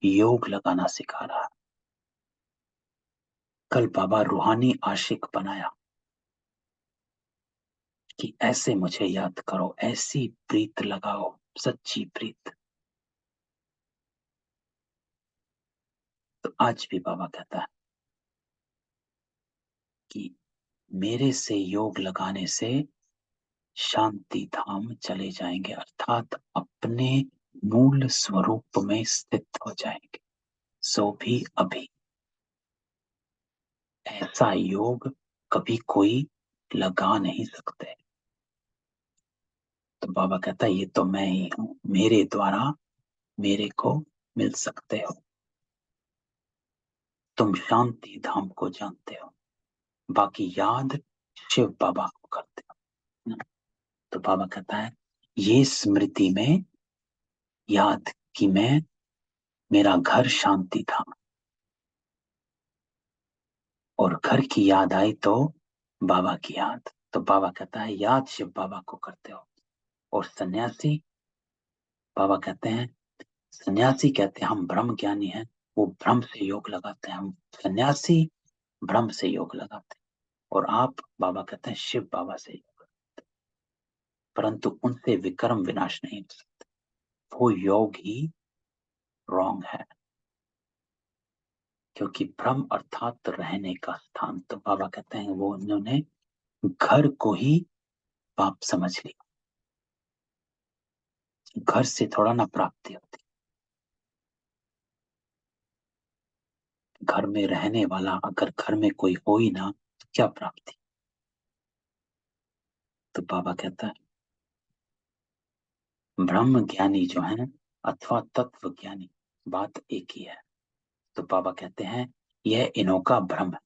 योग लगाना सिखा रहा है। कल बाबा रूहानी आशिक बनाया कि ऐसे मुझे याद करो, ऐसी प्रीत लगाओ, सच्ची प्रीत। तो आज भी बाबा कहता है कि मेरे से योग लगाने से शांति धाम चले जाएंगे, अर्थात अपने मूल स्वरूप में स्थित हो जाएंगे। सो भी अभी। ऐसा योग कभी कोई लगा नहीं सकते। तो बाबा कहता है ये तो मैं ही हूं, मेरे द्वारा मेरे को मिल सकते हो। तुम शांति धाम को जानते हो, बाकी याद शिव बाबा को करते हो ना? तो बाबा कहता है ये स्मृति में याद कि मैं, मेरा घर शांति था, और घर की याद आई तो बाबा की याद। तो बाबा कहता है याद शिव बाबा को करते हो। और सन्यासी, बाबा कहते हैं सन्यासी कहते हैं हम ब्रह्म ज्ञानी हैं, वो ब्रह्म से योग लगाते हैं। हम सन्यासी ब्रह्म से योग लगाते हैं, और आप बाबा कहते हैं शिव बाबा से योग, परंतु उनसे विक्रम विनाश नहीं हो सकते। वो योग ही रॉन्ग है, क्योंकि ब्रह्म अर्थात रहने का स्थान। तो बाबा कहते हैं वो उन्होंने घर को ही पाप समझ लिया। घर से थोड़ा ना प्राप्ति होती, घर में रहने वाला अगर घर में कोई हो ही ना तो क्या प्राप्ति। तो बाबा कहता है ब्रह्म ज्ञानी जो है अथवा तत्व ज्ञानी, बात एक ही है। तो बाबा कहते हैं यह इन्हों का भ्रम है,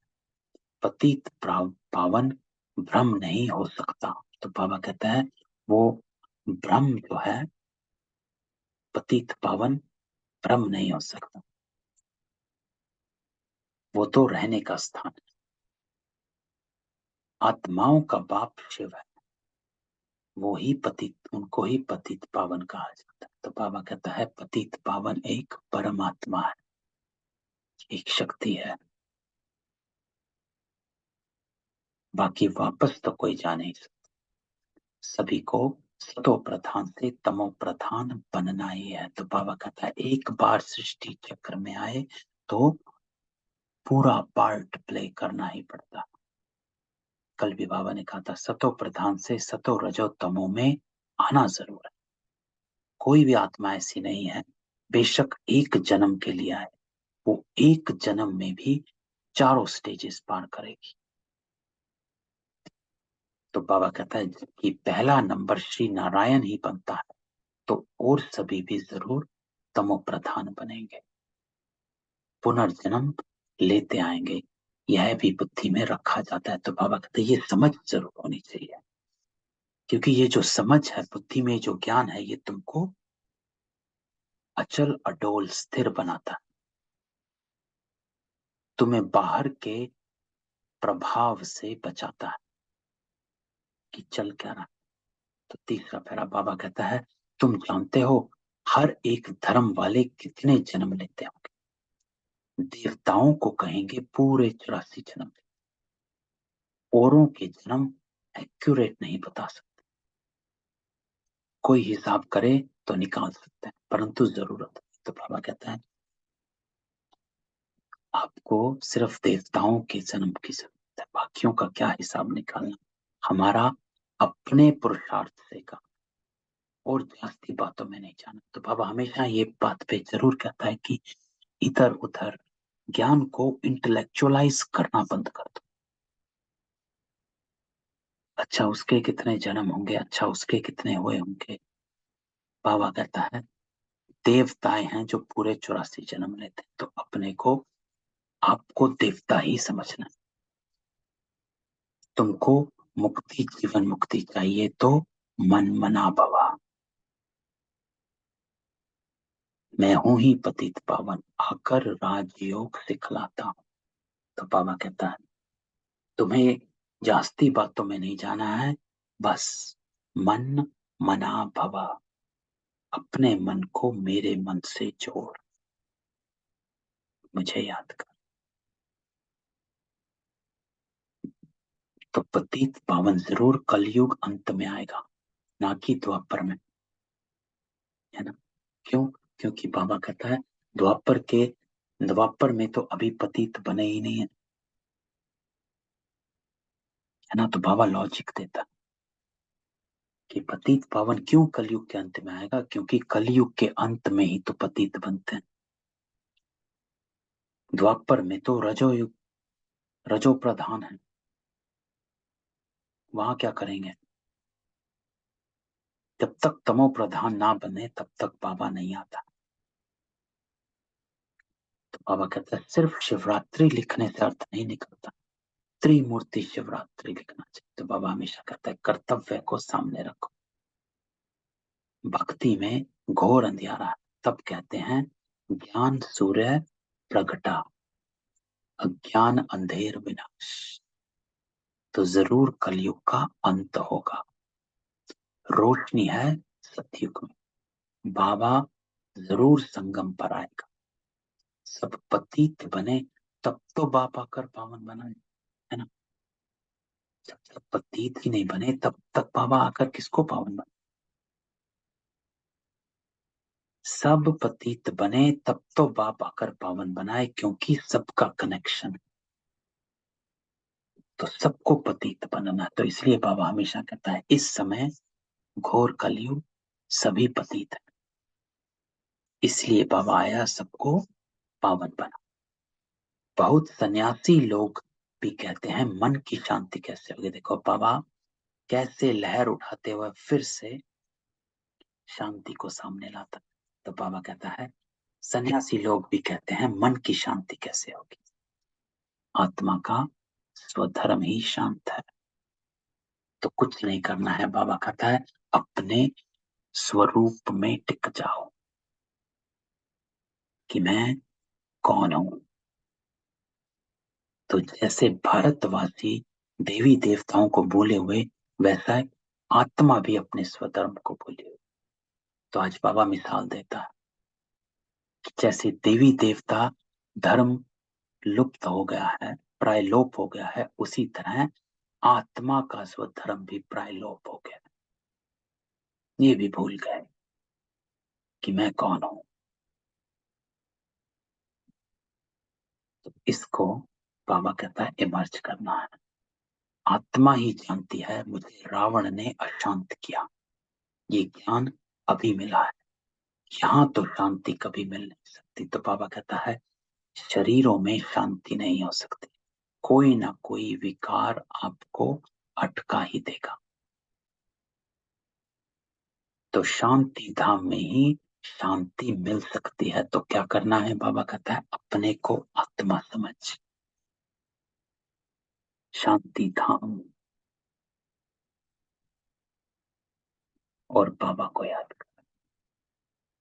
पतित पावन भ्रम नहीं हो सकता। तो बाबा कहता है वो ब्रह्म जो है, पतित पावन ब्रह्म नहीं हो सकता। वो तो रहने का स्थान है। आत्माओं का बाप शिव है, वो ही पतित, उनको ही पतित पावन कहा जाता है। तो बाबा कहता है पतित पावन एक परमात्मा है, एक शक्ति है, बाकी वापस तो कोई जा नहीं सकता। सभी को सतो प्रधान से तमो प्रधान बनना ही है। तो बाबा कहता है एक बार सृष्टि चक्र में आए तो पूरा पार्ट प्ले करना ही पड़ता। कल भी बाबा ने कहा था सतो प्रधान से सतो रजो तमो में आना जरूर है। कोई भी आत्मा ऐसी नहीं है, बेशक एक जन्म के लिए आए, वो एक जन्म में भी चारों स्टेजेस पार करेगी। तो बाबा कहता है कि पहला नंबर श्री नारायण ही बनता है तो और सभी भी जरूर तमो प्रधान बनेंगे, पुनर्जन्म लेते आएंगे। यह भी बुद्धि में रखा जाता है। तो बाबा कहते हैं ये समझ जरूर होनी चाहिए, क्योंकि ये जो समझ है, बुद्धि में जो ज्ञान है, ये तुमको अचल अडोल स्थिर बनाता है, तुम्हें बाहर के प्रभाव से बचाता है कि चल क्या रहा। तो तीसरा पैरा बाबा कहता है तुम जानते हो हर एक धर्म वाले कितने जन्म लेते होंगे? देवताओं को कहेंगे पूरे 84 जन्म। औरों के जन्म एक्यूरेट नहीं बता सकते, कोई हिसाब करे तो निकाल सकते हैं, परंतु जरूरत है। तो बाबा कहता है आपको सिर्फ देवताओं के जन्म की जरूरत है, बाकियों का क्या हिसाब निकालना, हमारा अपने पुरुषार्थ से का, और जास्ती बातों में नहीं जाना। तो बाबा हमेशा ये बात पे जरूर कहता है कि इधर उधर ज्ञान को इंटेलेक्चुअलाइज करना बंद कर दो। अच्छा उसके कितने जन्म होंगे, अच्छा उसके कितने हुए होंगे। बाबा कहता है देवताएं हैं जो पूरे 84 जन्म लेते हैं, तो अपने को, आपको देवता ही समझना है। तुमको मुक्ति, जीवन मुक्ति चाहिए तो मन मना भवा, मैं हूं ही पतित पावन, आकर राजयोग सिखलाता हूं। तो बाबा कहता है तुम्हें जास्ती बातों में नहीं जाना है, बस मन मना भवा, अपने मन को मेरे मन से जोड़, मुझे याद कर। तो पतित पावन जरूर कलयुग अंत में आएगा, ना कि द्वापर में, है ना। क्यों? क्योंकि बाबा कहता है द्वापर में तो अभी पतित बने ही नहीं है ना। तो बाबा लॉजिक देता कि पतित पावन क्यों कलयुग के अंत में आएगा, क्योंकि कलयुग के अंत में ही तो पतित बनते हैं। द्वापर में तो रजोयुग, रजो प्रधान है, वहां क्या करेंगे? जब तक तमो प्रधान ना बने तब तक बाबा नहीं आता। तो बाबा कहता है सिर्फ शिवरात्रि लिखने से अर्थ नहीं निकलता, त्रिमूर्ति शिवरात्रि लिखना चाहिए। तो बाबा हमेशा कहता है कर्तव्य को सामने रखो। भक्ति में घोर अंधियारा है, तब कहते हैं ज्ञान सूर्य प्रगटा, अज्ञान अंधेर विनाश। तो जरूर कलयुग का अंत होगा, रोशनी है सतयुग में, बाबा जरूर संगम पर आएगा। सब पतित बने तब तो बाप आकर पावन बनाए, है ना। जब तक पतित ही नहीं बने तब तक बाबा आकर किसको पावन बनाए। सब पतित बने तब तो बाप आकर पावन बनाए, क्योंकि सबका कनेक्शन, तो सबको पतित बनना। तो इसलिए बाबा हमेशा कहता है इस समय घोर कलयुग, सभी पतित है, इसलिए बाबा आया सबको पावन बना। बहुत सन्यासी लोग भी कहते हैं मन की शांति कैसे होगी। देखो बाबा कैसे लहर उठाते हुए फिर से शांति को सामने लाता। तो बाबा कहता है सन्यासी लोग भी कहते हैं मन की शांति कैसे होगी, आत्मा का स्वधर्म ही शांत है। तो कुछ नहीं करना है, बाबा कहता है अपने स्वरूप में टिक जाओ कि मैं कौन हूं। तो जैसे भारतवासी देवी देवताओं को बोले हुए, वैसा आत्मा भी अपने स्वधर्म को बोले हुए। तो आज बाबा मिसाल देता है कि जैसे देवी देवता धर्म लुप्त हो गया है, प्रायलोप हो गया है, उसी तरह आत्मा का स्वधर्म भी प्रायलोप हो गया। ये भी भूल गए कि मैं कौन हूं। तो इसको बाबा कहता है इमर्ज करना है। आत्मा ही जानती है मुझे रावण ने अशांत किया, ये ज्ञान अभी मिला है। यहां तो शांति कभी मिल नहीं सकती। तो बाबा कहता है शरीरों में शांति नहीं हो सकती, कोई ना कोई विकार आपको अटका ही देगा। तो शांति धाम में ही शांति मिल सकती है। तो क्या करना है? बाबा कहता है अपने को आत्मा समझ, शांति धाम, और बाबा को याद कर।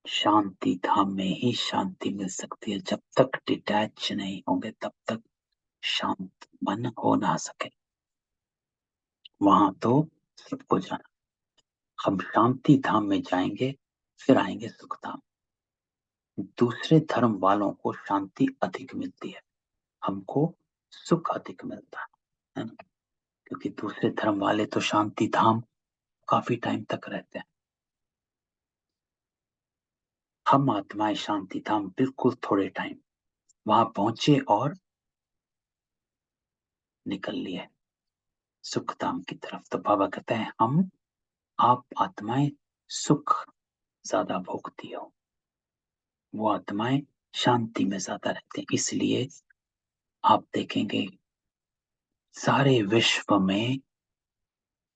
शांति धाम में ही शांति मिल सकती है। जब तक डिटैच नहीं होंगे तब तक शांत मन हो ना सके। वहां तो सबको जाना। हम शांति धाम में जाएंगे, फिर आएंगे सुख धाम। दूसरे धर्म वालों को शांति अधिक मिलती है, हमको सुख अधिक मिलता है ना? क्योंकि दूसरे धर्म वाले तो शांति धाम काफी टाइम तक रहते हैं। हम आत्माएं शांति धाम बिल्कुल थोड़े टाइम, वहां पहुंचे और निकल लिए सुख धाम की तरफ। तो बाबा कहते हैं आप आत्माएं सुख ज्यादा भोगती हो, वो आत्माएं शांति में ज्यादा रहती हैं। इसलिए आप देखेंगे सारे विश्व में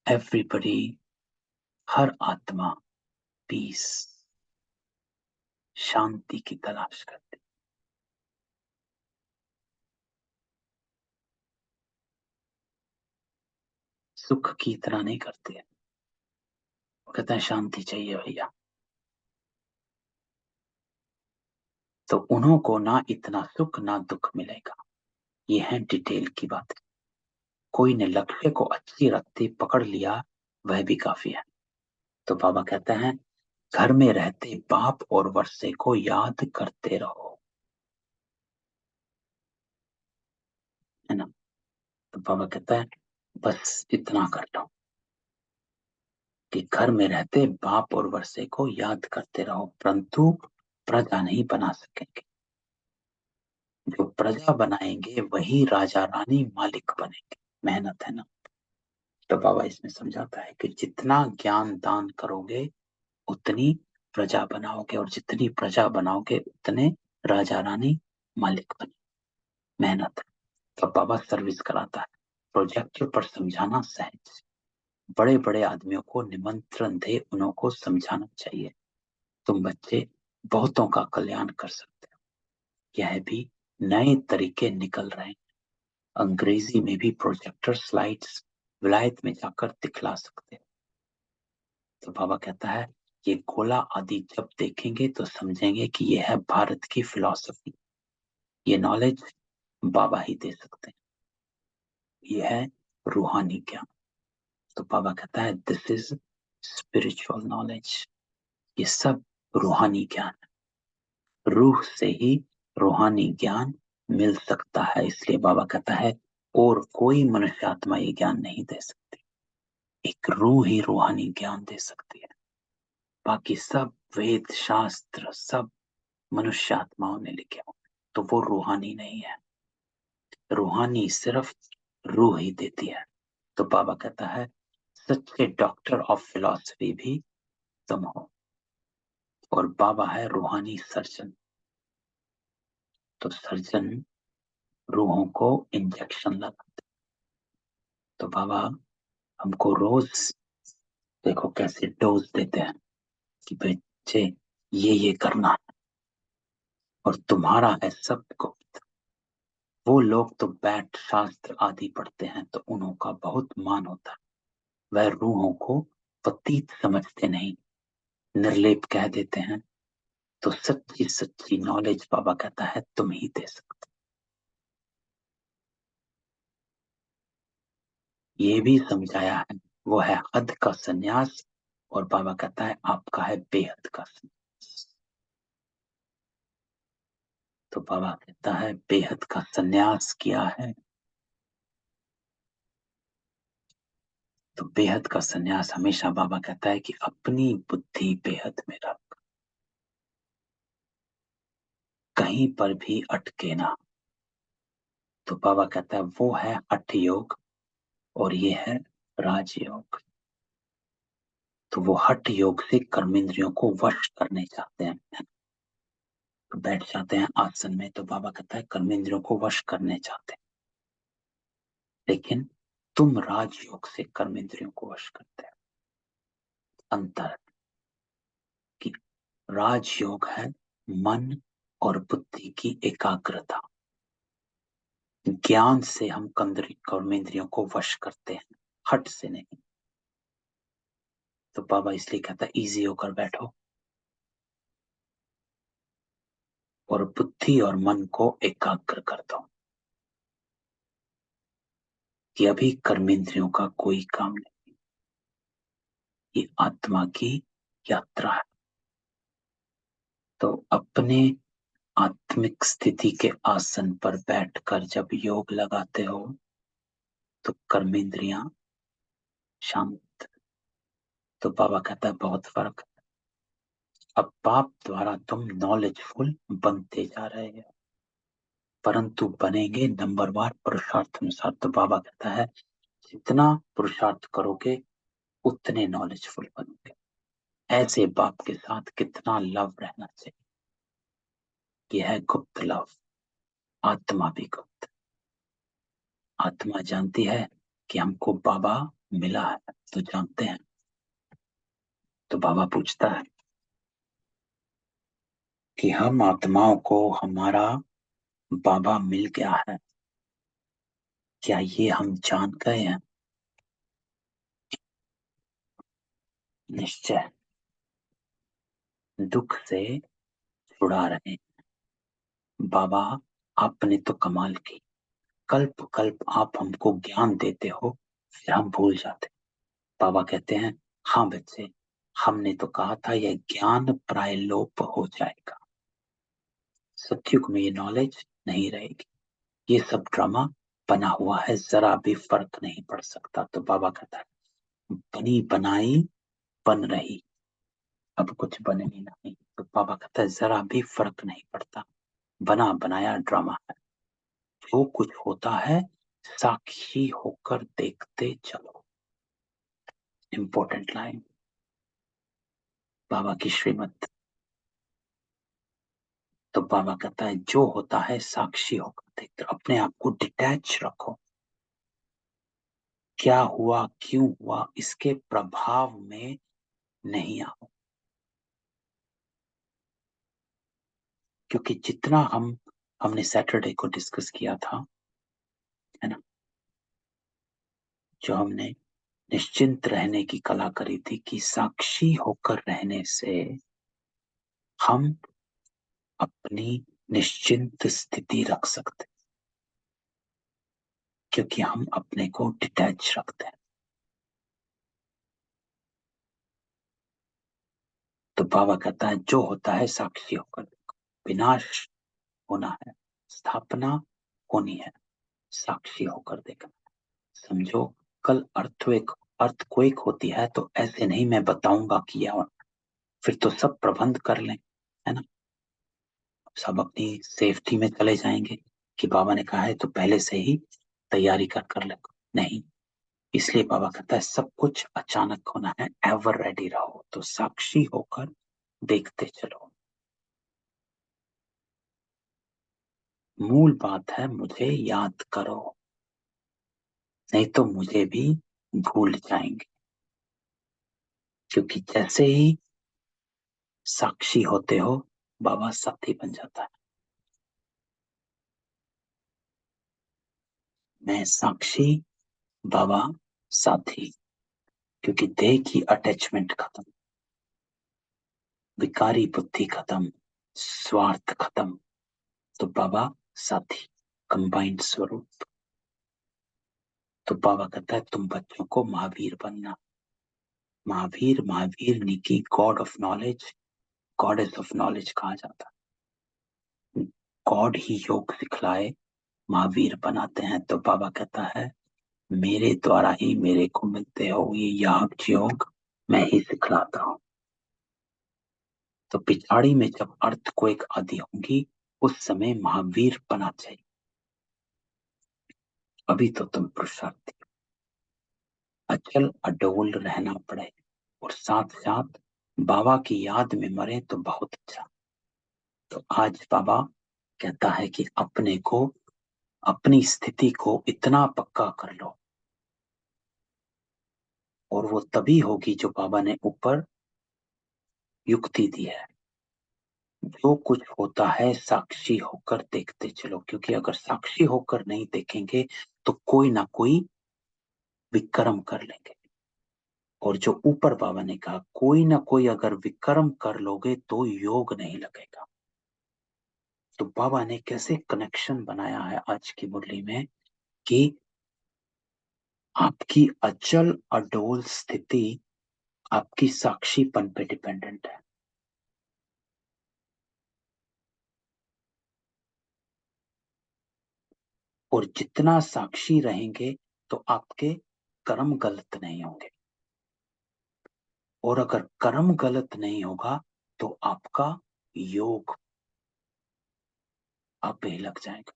एवरीबडी, हर आत्मा पीस, शांति की तलाश करती। सुख की तरह नहीं करती है। वो कहते हैं शांति चाहिए भैया। तो उन्हों को ना इतना सुख ना दुख मिलेगा। ये है डिटेल की बात। कोई ने लक्ष्य को अच्छी रखते पकड़ लिया, वह भी काफी है। तो बाबा कहते हैं घर में रहते बाप और वर्षे को याद करते रहो, है ना? तो बाबा कहता है बस इतना कर लो कि घर में रहते बाप और वर्षे को याद करते रहो, परंतु प्रजा नहीं बना सकेंगे। जो प्रजा बनाएंगे वही राजा रानी मालिक बनेंगे। मेहनत है ना? तो बाबा इसमें समझाता है कि जितना ज्ञान दान करोगे उतनी प्रजा बनाओगे, और जितनी प्रजा बनाओगे उतने राजा रानी मालिक बने। मेहनत है। तो बाबा सर्विस कराता है। प्रोजेक्टर पर समझाना सहज, बड़े बड़े आदमियों को निमंत्रण दे, उन्हों को समझाना चाहिए तुम बच्चे बहुतों का कल्याण कर सकते हो। यह भी नए तरीके निकल रहे हैं। अंग्रेजी में भी प्रोजेक्टर स्लाइड्स विलायत में जाकर दिखला सकते हो। तो बाबा कहता है ये गोला आदि जब देखेंगे तो समझेंगे कि यह है भारत की फिलॉसफी। ये नॉलेज बाबा ही दे सकते हैं। यह है रूहानी ज्ञान। तो बाबा कहता है दिस इज स्पिरिचुअल नॉलेज। ये सब रूहानी ज्ञान, रूह से ही रूहानी ज्ञान मिल सकता है। इसलिए बाबा कहता है और कोई मनुष्य आत्मा ये ज्ञान नहीं दे सकती, एक रूह ही रूहानी ज्ञान दे सकती है। बाकी सब वेद शास्त्र सब मनुष्य आत्माओं ने लिखे हो, तो वो रूहानी नहीं है। रूहानी सिर्फ रूह ही देती है। तो बाबा कहता है सच्चे डॉक्टर ऑफ फिलॉसफी भी तुम हो, और बाबा है रूहानी सर्जन। तो सर्जन रूहों को इंजेक्शन लगाते। तो बाबा हमको रोज देखो कैसे डोज देते हैं कि बच्चे ये करना है, और तुम्हारा है सब गुप्त। वो लोग तो बैठ शास्त्र आदि पढ़ते हैं तो उन्हों का बहुत मान होता है। वह रूहों को पतित समझते नहीं, निर्लेप कह देते हैं, तो सच्ची सच्ची नॉलेज बाबा कहता है तुम ही दे सकते। ये भी समझाया है, वो है हद का संन्यास, और बाबा कहता है आपका है बेहद का संन्यास। तो बाबा कहता है बेहद का संन्यास किया है, तो बेहद का संन्यास हमेशा बाबा कहता है कि अपनी बुद्धि बेहद में रख, कहीं पर भी अटके ना। तो बाबा कहता है वो है हठ योग, और ये है राजयोग। तो वो हठ योग से कर्मेंद्रियों को वश करने चाहते हैं। तो बैठ जाते हैं आसन में, तो बाबा कहता है कर्मेंद्रियों को वश करने चाहते हैं, लेकिन तुम राजयोग से कर्मेंद्रियों को वश करते हो। अंतर कि राजयोग है मन और बुद्धि की एकाग्रता, ज्ञान से हम कर्मेंद्रियों को वश करते हैं, हट से नहीं। तो बाबा इसलिए कहता है इजी होकर बैठो और बुद्धि और मन को एकाग्र कर दो, कि अभी कर्मेंद्रियों का कोई काम नहीं, ये आत्मा की यात्रा है। तो अपने आत्मिक स्थिति के आसन पर बैठकर जब योग लगाते हो तो कर्मेंद्रियां शांत। तो बाबा कहता है बहुत फर्क है। अब पाप द्वारा तुम नॉलेजफुल बनते जा रहे हो, परंतु बनेंगे नंबरवार पुरुषार्थ अनुसार। तो बाबा कहता है जितना पुरुषार्थ करोगे उतने नॉलेजफुल बनोगे। ऐसे बाप के साथ कितना लव रहना चाहिए। यह है गुप्त लव। आत्मा भी गुप्त। आत्मा जानती है कि हमको बाबा मिला है, तो जानते हैं। तो बाबा पूछता है कि हम आत्माओं को हमारा बाबा मिल गया है, क्या ये हम जान गए हैं? निश्चय दुख से छुड़ा रहे हैं। बाबा आपने तो कमाल की, कल्प कल्प आप हमको ज्ञान देते हो, फिर हम भूल जाते। बाबा कहते हैं हाँ बच्चे, हमने तो कहा था यह ज्ञान प्रायलोप हो जाएगा, सतयुग में ये नॉलेज नहीं रहेगी, ये सब ड्रामा बना हुआ है, जरा भी फर्क नहीं पड़ सकता। तो बाबा कहता है बनी बनाई बन रही, अब कुछ बनेगी नहीं। तो बाबा कहता है जरा भी फर्क नहीं पड़ता, बना बनाया ड्रामा है। जो कुछ होता है साक्षी होकर देखते चलो। इंपॉर्टेंट लाइन बाबा की श्रीमत। तो बाबा कहता है जो होता है साक्षी होकर देखते रहो, अपने आप को डिटैच रखो। क्या हुआ क्यों हुआ इसके प्रभाव में नहीं आओ, क्योंकि जितना हमने सैटरडे को डिस्कस किया था, है ना, जो हमने निश्चिंत रहने की कला करी थी, कि साक्षी होकर रहने से हम अपनी निश्चिंत स्थिति रख सकते, क्योंकि हम अपने को डिटैच रखते हैं। तो बाबा कहता है जो होता है साक्षी होकर देखो। विनाश होना है, स्थापना होनी है, साक्षी होकर देखना। समझो कल अर्थक्वेक होती है तो ऐसे नहीं मैं बताऊंगा किया, फिर तो सब प्रबंध कर लें, है ना, सब अपनी सेफ्टी में चले जाएंगे कि बाबा ने कहा है तो पहले से ही तैयारी कर ले। नहीं, इसलिए बाबा कहता है सब कुछ अचानक होना है, एवर रेडी रहो। तो साक्षी होकर देखते चलो। मूल बात है मुझे याद करो, नहीं तो मुझे भी भूल जाएंगे। क्योंकि जैसे ही साक्षी होते हो बाबा साथी बन जाता है। मैं साक्षी, बाबा साथी, क्योंकि देह की अटैचमेंट खत्म। विकारी बुद्धि खत्म, स्वार्थ खत्म। तो बाबा साथी, कंबाइंड स्वरूप। तो बाबा कहता है तुम बच्चों को महावीर बनना। महावीर, महावीर की God of knowledge, goddess of knowledge कहा जाता है। गॉड ही योग सिखलाए, महावीर बनाते हैं। तो बाबा कहता है मेरे द्वारा ही मेरे को मिलते हो ये याग योग, मैं ही सिखलाता हूँ। तो पिछाड़ी में जब अर्थ को एक आदि होंगी, उस समय महावीर बना चाहिए। अभी तो तुम पुरुषार्थी, अचल अडोल रहना पड़े और साथ साथ बाबा की याद में मरे तो बहुत अच्छा। तो आज बाबा कहता है कि अपने को, अपनी स्थिति को इतना पक्का कर लो, और वो तभी होगी जो बाबा ने ऊपर युक्ति दी है। जो कुछ होता है साक्षी होकर देखते चलो, क्योंकि अगर साक्षी होकर नहीं देखेंगे तो कोई ना कोई विक्रम कर लेंगे। और जो ऊपर बाबा ने कहा, कोई ना कोई अगर विक्रम कर लोगे तो योग नहीं लगेगा। तो बाबा ने कैसे कनेक्शन बनाया है आज की मुरली में कि आपकी अचल अडोल स्थिति आपकी साक्षीपन पे डिपेंडेंट है। और जितना साक्षी रहेंगे तो आपके कर्म गलत नहीं होंगे, और अगर कर्म गलत नहीं होगा तो आपका योग आप पे लग जाएगा।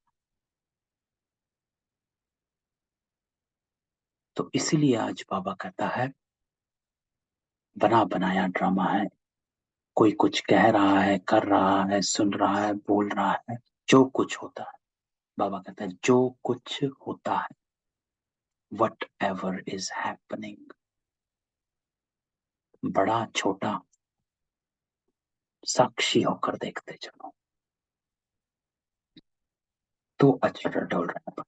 तो इसीलिए आज बाबा कहता है बना बनाया ड्रामा है, कोई कुछ कह रहा है, कर रहा है, सुन रहा है, बोल रहा है, जो कुछ होता है, बाबा कहता है जो कुछ होता है, वट एवर इज हैपनिंग, बड़ा छोटा, साक्षी होकर देखते चलो। तो अच्छा डोल रहा है,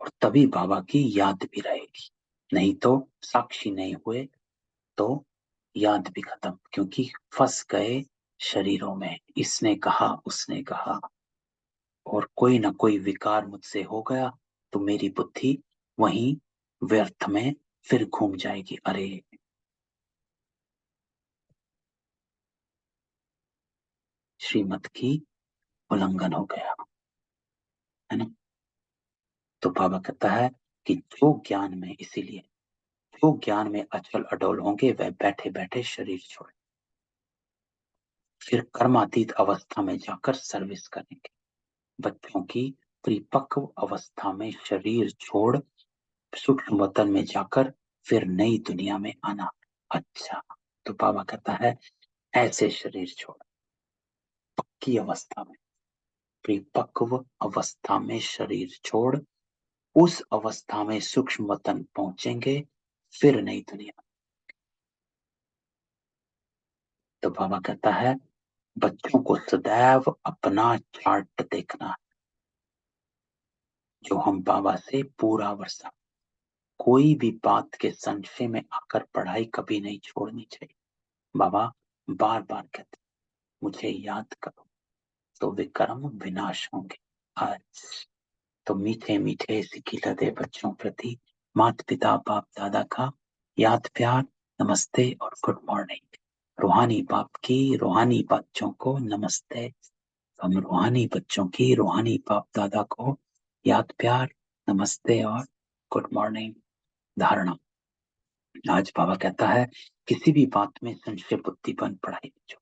और तभी बाबा की याद भी रहेगी। नहीं तो साक्षी नहीं हुए तो याद भी खत्म, क्योंकि फंस गए शरीरों में, इसने कहा उसने कहा, और कोई ना कोई विकार मुझसे हो गया तो मेरी बुद्धि वहीं व्यर्थ में फिर घूम जाएगी। अरे श्रीमत की उल्लंघन हो गया, है ना। तो बाबा कहता है कि जो ज्ञान में, इसीलिए जो ज्ञान में अचल अडोल होंगे वह बैठे बैठे शरीर छोड़े, फिर कर्मातीत अवस्था में जाकर सर्विस करेंगे। बच्चों की परिपक्व अवस्था में शरीर छोड़ सूक्ष्म वतन में जाकर फिर नई दुनिया में आना। अच्छा, तो बाबा कहता है ऐसे शरीर छोड़, की अवस्था में, परिपक्व अवस्था में शरीर छोड़, उस अवस्था में सूक्ष्म वतन पहुंचेंगे, फिर नई दुनिया। तो बाबा कहता है बच्चों को सदैव अपना चार्ट देखना है, जो हम बाबा से पूरा वर्षा, कोई भी बात के संशय में आकर पढ़ाई कभी नहीं छोड़नी चाहिए। बाबा बार बार कहते मुझे याद करो तो विक्रम विनाश होंगे। आज तो मीठे मीठे सिखिलते बच्चों प्रति माता पिता बाप दादा का याद प्यार, नमस्ते और गुड मॉर्निंग। रूहानी बाप की रूहानी बच्चों को नमस्ते, हम रूहानी बच्चों की रूहानी बाप दादा को याद प्यार, नमस्ते और गुड मॉर्निंग। धारणा, आज बाबा कहता है किसी भी बात में संशय बुद्धिपन पढ़ाई बच्चों।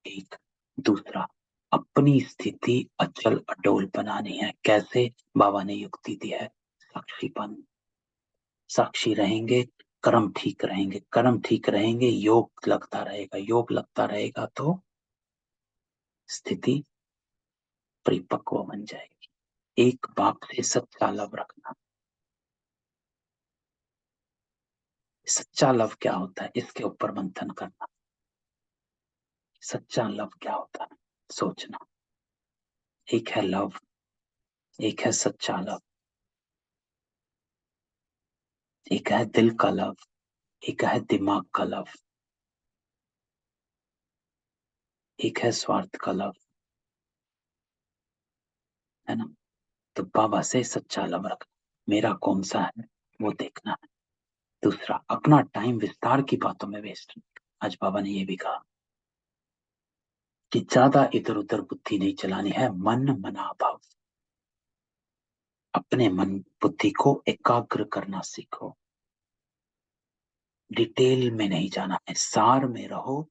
एक, दूसरा, अपनी स्थिति अचल अडोल बनानी है। कैसे? बाबा ने युक्ति दी है, साक्षीपन। साक्षी रहेंगे, कर्म ठीक रहेंगे, कर्म ठीक रहेंगे, योग लगता रहेगा, योग लगता रहेगा तो स्थिति परिपक्व बन जाएगी। एक बाप से सच्चा लव रखना। सच्चा लव क्या होता है, इसके ऊपर मंथन करना। सच्चा लव क्या होता है सोचना। एक है लव, एक है सच्चा लव, एक है दिल का लव, एक है दिमाग का लव। एक है स्वार्थ का लव, है ना। तो बाबा से सच्चा लव रखना, मेरा कौन सा है वो देखना है। दूसरा, अपना टाइम विस्तार की बातों में वेस्ट नहीं। आज बाबा ने ये भी कहा कि ज्यादा इधर उधर बुद्धि नहीं चलानी है, मन मना भाव। अपने मन बुद्धि को एकाग्र करना सीखो, डिटेल में नहीं जाना है, सार में रहो।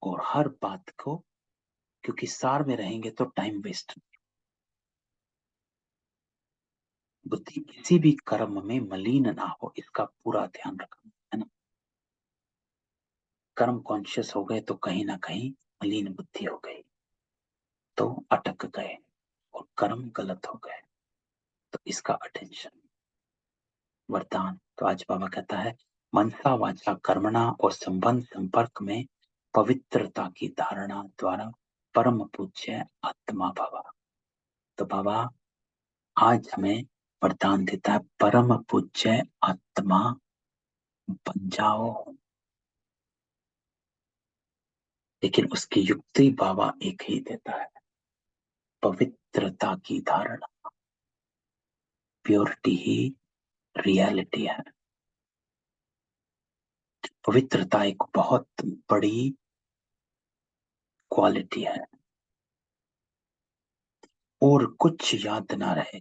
और हर बात को, क्योंकि सार में रहेंगे तो टाइम वेस्ट नहीं। बुद्धि किसी भी कर्म में मलिन ना हो, इसका पूरा ध्यान रखना है ना। कर्म कॉन्शियस हो गए तो कहीं ना कहीं मलिन बुद्धि हो गई, तो अटक गए और कर्म गलत हो गए। तो इसका अटेंशन। वरदान, तो आज बाबा कहता है मनसा वाचा कर्मणा और संबंध संपर्क में पवित्रता की धारणा द्वारा परम पूज्य आत्मा भवा। तो बाबा आज हमें वरदान देता है, परम पूज्य आत्मा बन जाओ। लेकिन उसकी युक्ति बाबा एक ही देता है, पवित्रता की धारणा। प्योरिटी ही रियलिटी है। पवित्रता एक बहुत बड़ी क्वालिटी है। और कुछ याद ना रहे,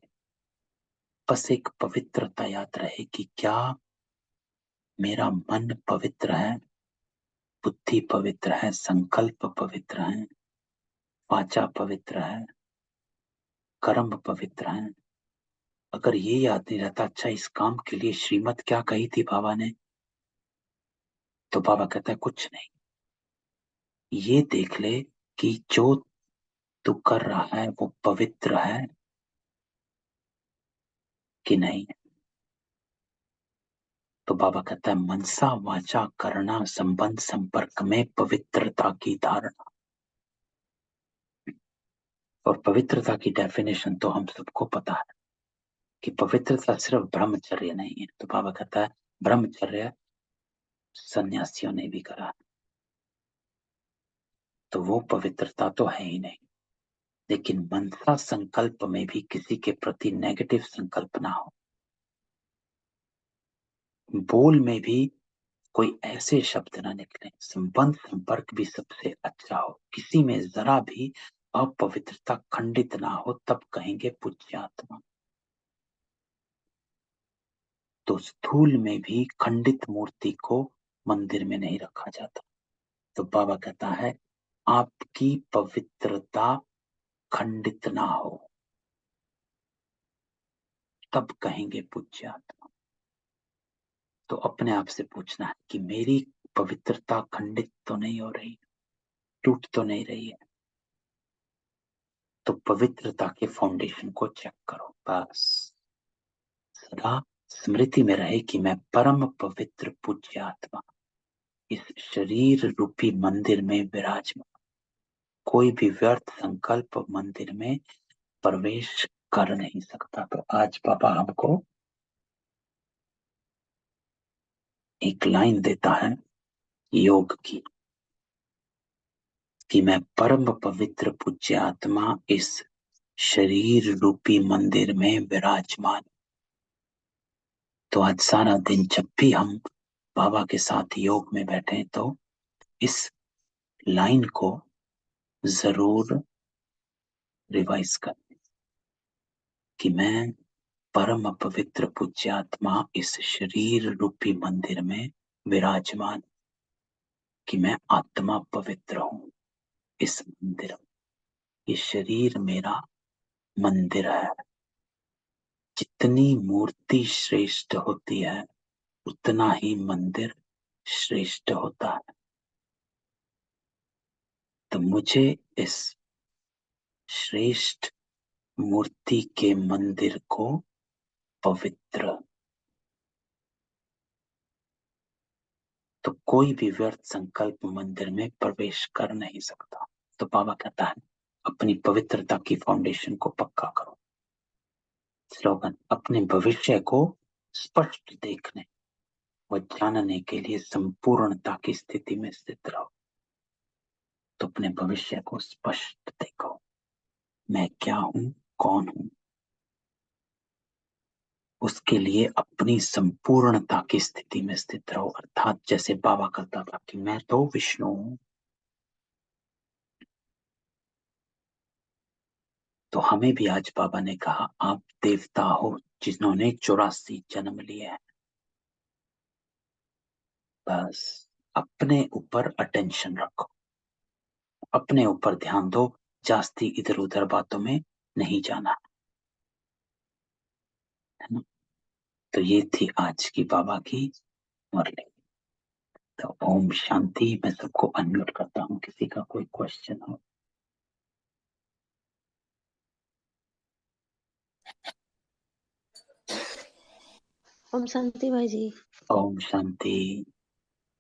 बस एक पवित्रता याद रहे कि क्या मेरा मन पवित्र है, बुद्धि पवित्र है, संकल्प पवित्र है, वाचा पवित्र है, कर्म पवित्र है। अगर ये याद नहीं रहता, अच्छा इस काम के लिए श्रीमत क्या कही थी बाबा ने, तो बाबा कहता है कुछ नहीं। ये देख ले कि जो तू कर रहा है वो पवित्र है कि नहीं। तो बाबा कहता है मनसा वाचा करना संबंध संपर्क में पवित्रता की धारणा। और पवित्रता की डेफिनेशन तो हम सबको पता है कि पवित्रता सिर्फ ब्रह्मचर्य नहीं है। तो बाबा कहता है ब्रह्मचर्य सन्यासियों ने भी करा, तो वो पवित्रता तो है ही नहीं। लेकिन मनसा संकल्प में भी किसी के प्रति नेगेटिव संकल्प ना हो, बोल में भी कोई ऐसे शब्द ना निकले, संबंध संपर्क भी सबसे अच्छा हो, किसी में जरा भी अपवित्रता खंडित ना हो, तब कहेंगे पूज्य आत्मा। तो स्थूल में भी खंडित मूर्ति को मंदिर में नहीं रखा जाता। तो बाबा कहता है आपकी पवित्रता खंडित ना हो, तब कहेंगे पूज्य आत्मा। तो अपने आप से पूछना है कि मेरी पवित्रता खंडित तो नहीं हो रही, टूट तो नहीं रही है। तो पवित्रता के फाउंडेशन को चेक करो। बस सदा स्मृति में रहे कि मैं परम पवित्र पूज्य आत्मा इस शरीर रूपी मंदिर में विराजमान, कोई भी व्यर्थ संकल्प मंदिर में प्रवेश कर नहीं सकता। तो आज बाबा हमको एक लाइन देता है योग की कि मैं परम पवित्र पूज्य आत्मा इस शरीर रूपी मंदिर में विराजमान। तो आज सारा दिन जब भी हम बाबा के साथ योग में बैठे तो इस लाइन को जरूर रिवाइज करें कि मैं परम पवित्र पूज्य आत्मा इस शरीर रूपी मंदिर में विराजमान, कि मैं आत्मा पवित्र हूं इस मंदिर में। ये शरीर मेरा मंदिर है। जितनी मूर्ति श्रेष्ठ होती है उतना ही मंदिर श्रेष्ठ होता है। तो मुझे इस श्रेष्ठ मूर्ति के मंदिर को पवित्र, तो कोई भी व्यर्थ संकल्प मंदिर में प्रवेश कर नहीं सकता। तो बाबा कहता है अपनी पवित्रता की फाउंडेशन को पक्का करो। स्लोगन, अपने भविष्य को स्पष्ट देखने व जानने के लिए संपूर्णता की स्थिति में स्थित रहो। तो अपने भविष्य को स्पष्ट देखो। मैं क्या हूं, कौन हूं, उसके लिए अपनी संपूर्णता की स्थिति में स्थित रहो। अर्थात जैसे बाबा कहता था कि मैं तो विष्णु हूं, तो हमें भी आज बाबा ने कहा आप देवता हो जिन्होंने 84 जन्म लिए हैं। बस अपने ऊपर अटेंशन रखो, अपने ऊपर ध्यान दो, जास्ती इधर उधर बातों में नहीं जाना, है ना। तो ये थी आज की बाबा की मुरली। तो ओम शांति। मैं सबको अनम्यूट करता हूँ, किसी का कोई क्वेश्चन हो। ओम शांति भाई जी। ओम शांति।